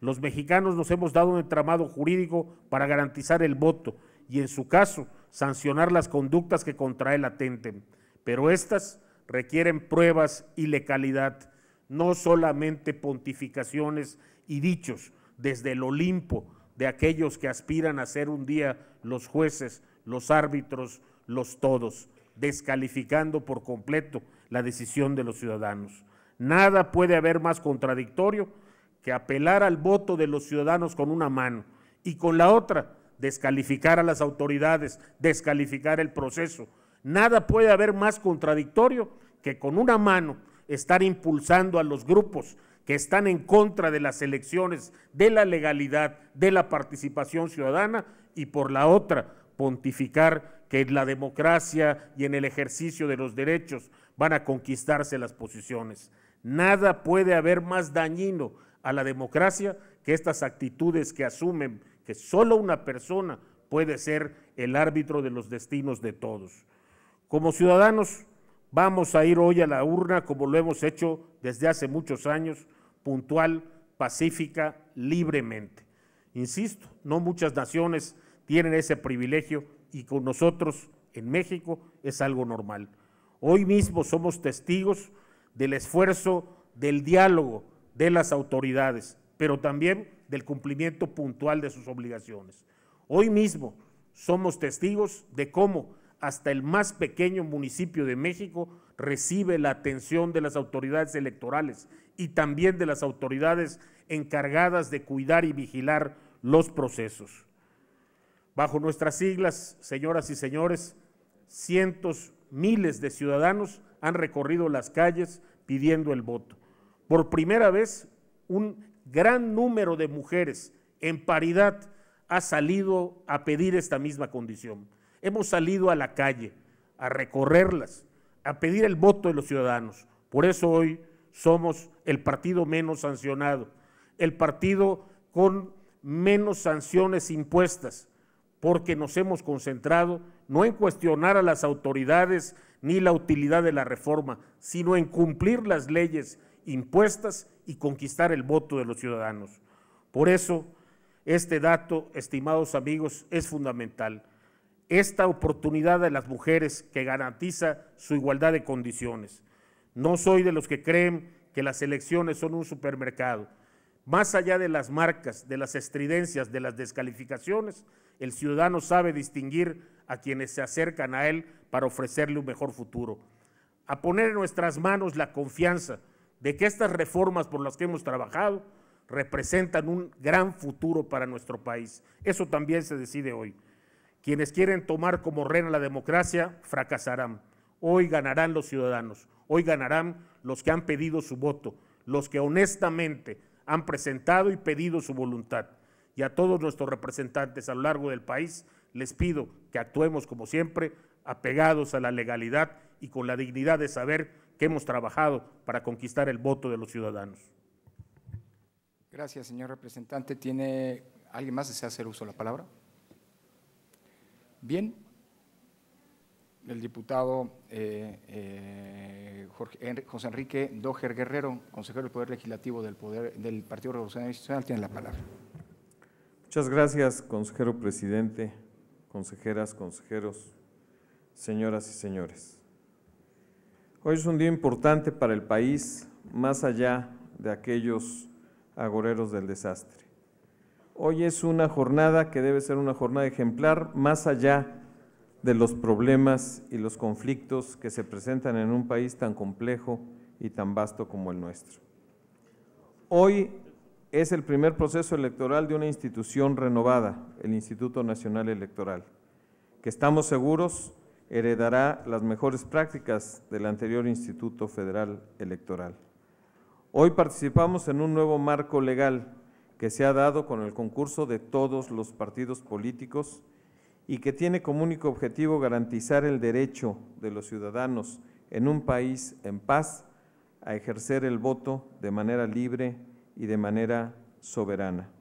Speaker 16: Los mexicanos nos hemos dado un entramado jurídico para garantizar el voto y, en su caso, sancionar las conductas que contra él atenten, pero estas requieren pruebas y legalidad, no solamente pontificaciones y dichos desde el Olimpo de aquellos que aspiran a ser un día los jueces, los árbitros, los todos, descalificando por completo la decisión de los ciudadanos. Nada puede haber más contradictorio que apelar al voto de los ciudadanos con una mano y con la otra descalificar a las autoridades, descalificar el proceso. Nada puede haber más contradictorio que con una mano estar impulsando a los grupos que están en contra de las elecciones, de la legalidad, de la participación ciudadana, y por la otra pontificar que en la democracia y en el ejercicio de los derechos van a conquistarse las posiciones. Nada puede haber más dañino a la democracia que estas actitudes que asumen que solo una persona puede ser el árbitro de los destinos de todos. Como ciudadanos, vamos a ir hoy a la urna como lo hemos hecho desde hace muchos años, puntual, pacífica, libremente. Insisto, no muchas naciones tienen ese privilegio y con nosotros en México es algo normal. Hoy mismo somos testigos del esfuerzo, del diálogo de las autoridades, pero también del cumplimiento puntual de sus obligaciones. Hoy mismo somos testigos de cómo hasta el más pequeño municipio de México recibe la atención de las autoridades electorales y también de las autoridades encargadas de cuidar y vigilar los procesos. Bajo nuestras siglas, señoras y señores, cientos, miles de ciudadanos han recorrido las calles pidiendo el voto. Por primera vez, un gran número de mujeres en paridad ha salido a pedir esta misma condición. Hemos salido a la calle, a recorrerlas, a pedir el voto de los ciudadanos. Por eso hoy somos el partido menos sancionado, el partido con menos sanciones impuestas, porque nos hemos concentrado no en cuestionar a las autoridades ni la utilidad de la reforma, sino en cumplir las leyes impuestas y conquistar el voto de los ciudadanos. Por eso Este dato, estimados amigos, es fundamental. Esta oportunidad de las mujeres que garantiza su igualdad de condiciones. No soy de los que creen que las elecciones son un supermercado. Más allá de las marcas, de las estridencias, de las descalificaciones, el ciudadano sabe distinguir a quienes se acercan a él para ofrecerle un mejor futuro. A poner en nuestras manos la confianza de que estas reformas por las que hemos trabajado representan un gran futuro para nuestro país. Eso también se decide hoy. Quienes quieren tomar como reina la democracia fracasarán. Hoy ganarán los ciudadanos, hoy ganarán los que han pedido su voto, los que honestamente han presentado y pedido su voluntad. Y a todos nuestros representantes a lo largo del país les pido que actuemos como siempre, apegados a la legalidad y con la dignidad de saber que hemos trabajado para conquistar el voto de los ciudadanos.
Speaker 3: Gracias, señor representante. ¿Tiene alguien más que desea hacer uso de la palabra? Bien. El diputado José Enrique Doher Guerrero, consejero del Poder Legislativo del Partido Revolucionario Institucional, tiene la palabra.
Speaker 17: Muchas gracias, consejero presidente, consejeras, consejeros, señoras y señores. Hoy es un día importante para el país, más allá de aquellos agoreros del desastre. Hoy es una jornada que debe ser una jornada ejemplar, más allá de los problemas y los conflictos que se presentan en un país tan complejo y tan vasto como el nuestro. Hoy es el primer proceso electoral de una institución renovada, el Instituto Nacional Electoral, que estamos seguros heredará las mejores prácticas del anterior Instituto Federal Electoral. Hoy participamos en un nuevo marco legal que se ha dado con el concurso de todos los partidos políticos y que tiene como único objetivo garantizar el derecho de los ciudadanos en un país en paz a ejercer el voto de manera libre y de manera soberana.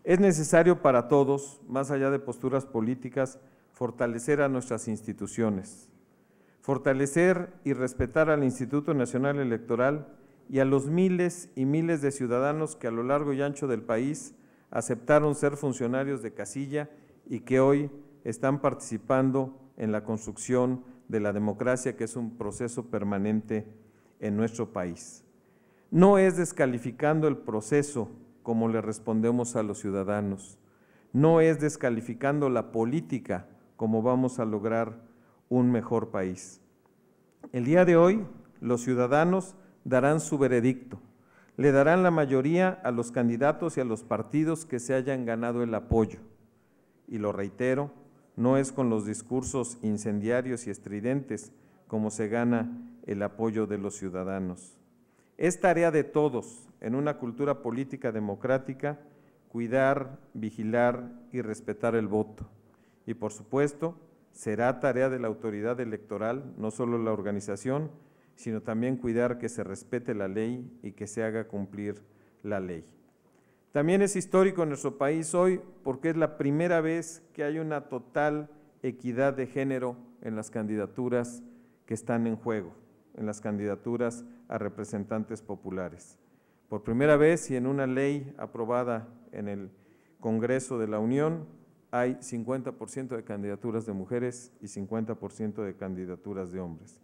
Speaker 17: Es necesario para todos, más allá de posturas políticas, fortalecer a nuestras instituciones, fortalecer y respetar al Instituto Nacional Electoral y a los miles y miles de ciudadanos que a lo largo y ancho del país aceptaron ser funcionarios de casilla y que hoy están participando en la construcción de la democracia, que es un proceso permanente en nuestro país. No es descalificando el proceso como le respondemos a los ciudadanos, no es descalificando la política como vamos a lograr un mejor país. El día de hoy, los ciudadanos darán su veredicto, le darán la mayoría a los candidatos y a los partidos que se hayan ganado el apoyo. Y lo reitero, no es con los discursos incendiarios y estridentes como se gana el apoyo de los ciudadanos. Es tarea de todos, en una cultura política democrática, cuidar, vigilar y respetar el voto. Y por supuesto, será tarea de la autoridad electoral, no solo la organización, sino también cuidar que se respete la ley y que se haga cumplir la ley. También es histórico en nuestro país hoy porque es la primera vez que hay una total equidad de género en las candidaturas que están en juego, en las candidaturas a representantes populares. Por primera vez y en una ley aprobada en el Congreso de la Unión, hay 50% de candidaturas de mujeres y 50% de candidaturas de hombres.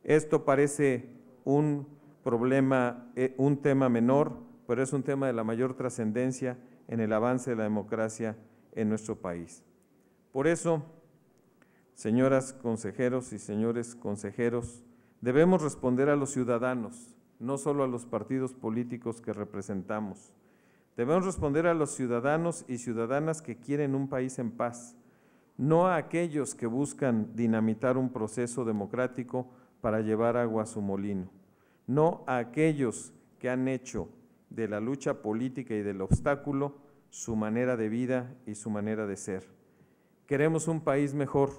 Speaker 17: Esto parece un problema, un tema menor, pero es un tema de la mayor trascendencia en el avance de la democracia en nuestro país. Por eso, señoras consejeros y señores consejeros, debemos responder a los ciudadanos, no solo a los partidos políticos que representamos. Debemos responder a los ciudadanos y ciudadanas que quieren un país en paz, no a aquellos que buscan dinamitar un proceso democrático para llevar agua a su molino, no a aquellos que han hecho de la lucha política y del obstáculo su manera de vida y su manera de ser. Queremos un país mejor,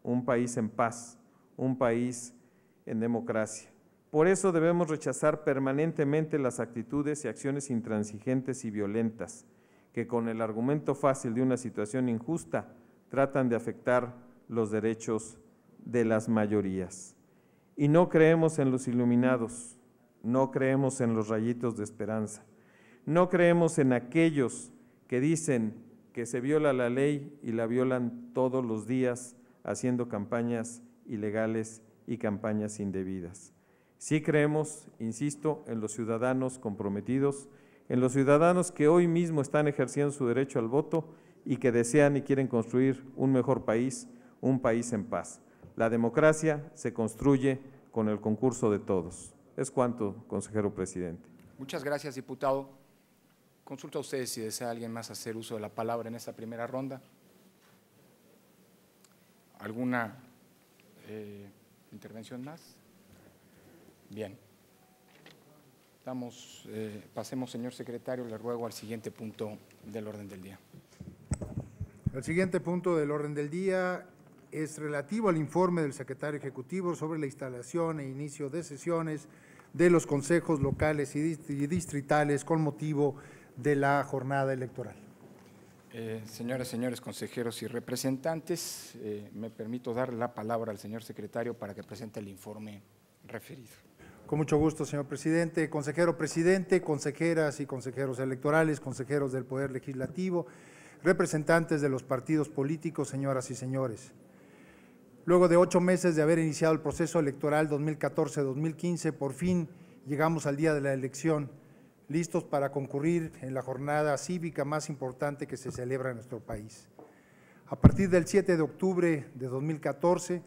Speaker 17: un país en paz, un país en democracia. Por eso debemos rechazar permanentemente las actitudes y acciones intransigentes y violentas que con el argumento fácil de una situación injusta tratan de afectar los derechos de las mayorías. Y no creemos en los iluminados, no creemos en los rayitos de esperanza, no creemos en aquellos que dicen que se viola la ley y la violan todos los días haciendo campañas ilegales y campañas indebidas. Sí creemos, insisto, en los ciudadanos comprometidos, en los ciudadanos que hoy mismo están ejerciendo su derecho al voto y que desean y quieren construir un mejor país, un país en paz. La democracia se construye con el concurso de todos. Es cuanto, consejero presidente.
Speaker 3: Muchas gracias, diputado. Consulto a ustedes si desea alguien más hacer uso de la palabra en esta primera ronda. ¿Alguna intervención más? Bien. Pasemos, señor secretario, le ruego al siguiente punto del orden del día.
Speaker 4: El siguiente punto del orden del día es relativo al informe del secretario ejecutivo sobre la instalación e inicio de sesiones de los consejos locales y distritales con motivo de la jornada electoral.
Speaker 3: Señoras y señores consejeros y representantes, me permito darle la palabra al señor secretario para que presente el informe referido.
Speaker 4: Con mucho gusto, señor presidente. Consejero presidente, consejeras y consejeros electorales, consejeros del Poder Legislativo, representantes de los partidos políticos, señoras y señores. Luego de 8 meses de haber iniciado el proceso electoral 2014-2015, por fin llegamos al día de la elección, listos para concurrir en la jornada cívica más importante que se celebra en nuestro país. A partir del 7 de octubre de 2014,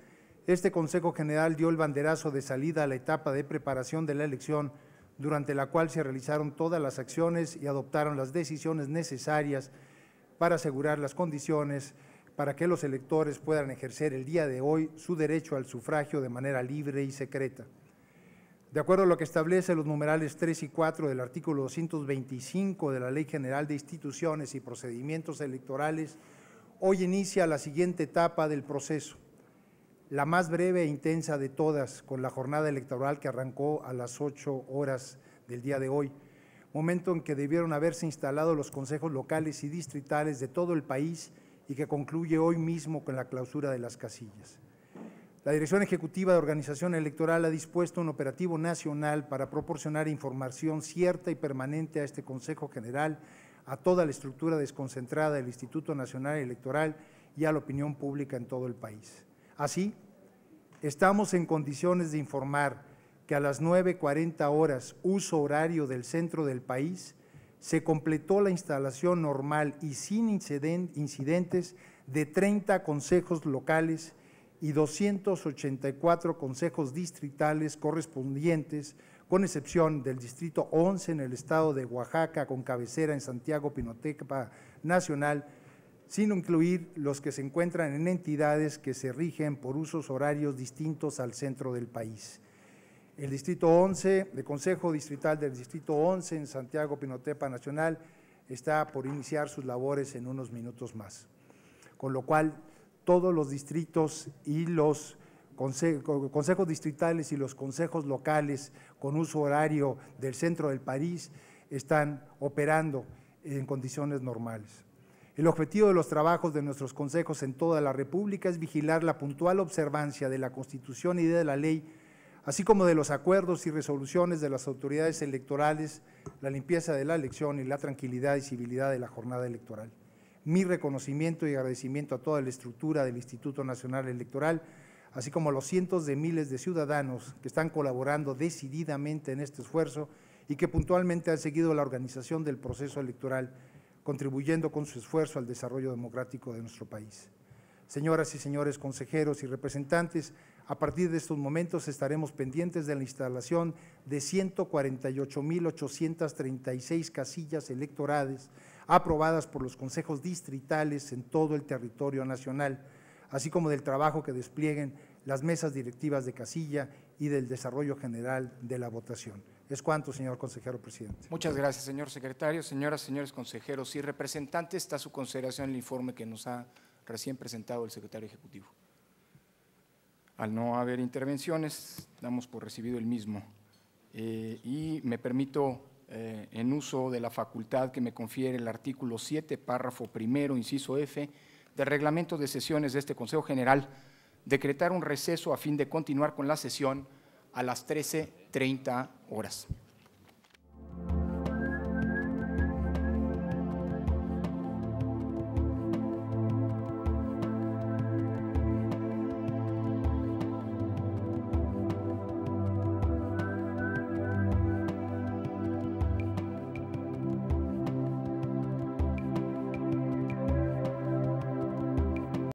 Speaker 4: este Consejo General dio el banderazo de salida a la etapa de preparación de la elección, durante la cual se realizaron todas las acciones y adoptaron las decisiones necesarias para asegurar las condiciones para que los electores puedan ejercer el día de hoy su derecho al sufragio de manera libre y secreta. De acuerdo a lo que establece los numerales 3 y 4 del artículo 225 de la Ley General de Instituciones y Procedimientos Electorales, hoy inicia la siguiente etapa del proceso, la más breve e intensa de todas, con la jornada electoral que arrancó a las 8 horas del día de hoy, momento en que debieron haberse instalado los consejos locales y distritales de todo el país y que concluye hoy mismo con la clausura de las casillas. La Dirección Ejecutiva de Organización Electoral ha dispuesto un operativo nacional para proporcionar información cierta y permanente a este Consejo General, a toda la estructura desconcentrada del Instituto Nacional Electoral y a la opinión pública en todo el país. Así, estamos en condiciones de informar que a las 9:40 horas, uso horario del centro del país, se completó la instalación normal y sin incidentes de 30 consejos locales y 284 consejos distritales correspondientes, con excepción del Distrito 11 en el estado de Oaxaca, con cabecera en Santiago Pinotepa Nacional, sin incluir los que se encuentran en entidades que se rigen por usos horarios distintos al centro del país. El Distrito 11, el Consejo Distrital del Distrito 11 en Santiago Pinotepa Nacional está por iniciar sus labores en unos minutos más, con lo cual todos los distritos y los consejos distritales y los consejos locales con uso horario del centro del país están operando en condiciones normales. El objetivo de los trabajos de nuestros consejos en toda la República es vigilar la puntual observancia de la Constitución y de la ley, así como de los acuerdos y resoluciones de las autoridades electorales, la limpieza de la elección y la tranquilidad y civilidad de la jornada electoral. Mi reconocimiento y agradecimiento a toda la estructura del Instituto Nacional Electoral, así como a los cientos de miles de ciudadanos que están colaborando decididamente en este esfuerzo y que puntualmente han seguido la organización del proceso electoral, contribuyendo con su esfuerzo al desarrollo democrático de nuestro país. Señoras y señores consejeros y representantes, a partir de estos momentos estaremos pendientes de la instalación de 148.836 casillas electorales aprobadas por los consejos distritales en todo el territorio nacional, así como del trabajo que desplieguen las mesas directivas de casilla y del desarrollo general de la votación. Es cuanto, señor consejero presidente.
Speaker 3: Muchas gracias, señor secretario. Señoras y señores consejeros y representantes, está a su consideración el informe que nos ha recién presentado el secretario ejecutivo. Al no haber intervenciones, damos por recibido el mismo. Y me permito, en uso de la facultad que me confiere el artículo 7, párrafo primero, inciso F, del reglamento de sesiones de este Consejo General, decretar un receso a fin de continuar con la sesión a las 13:30 horas.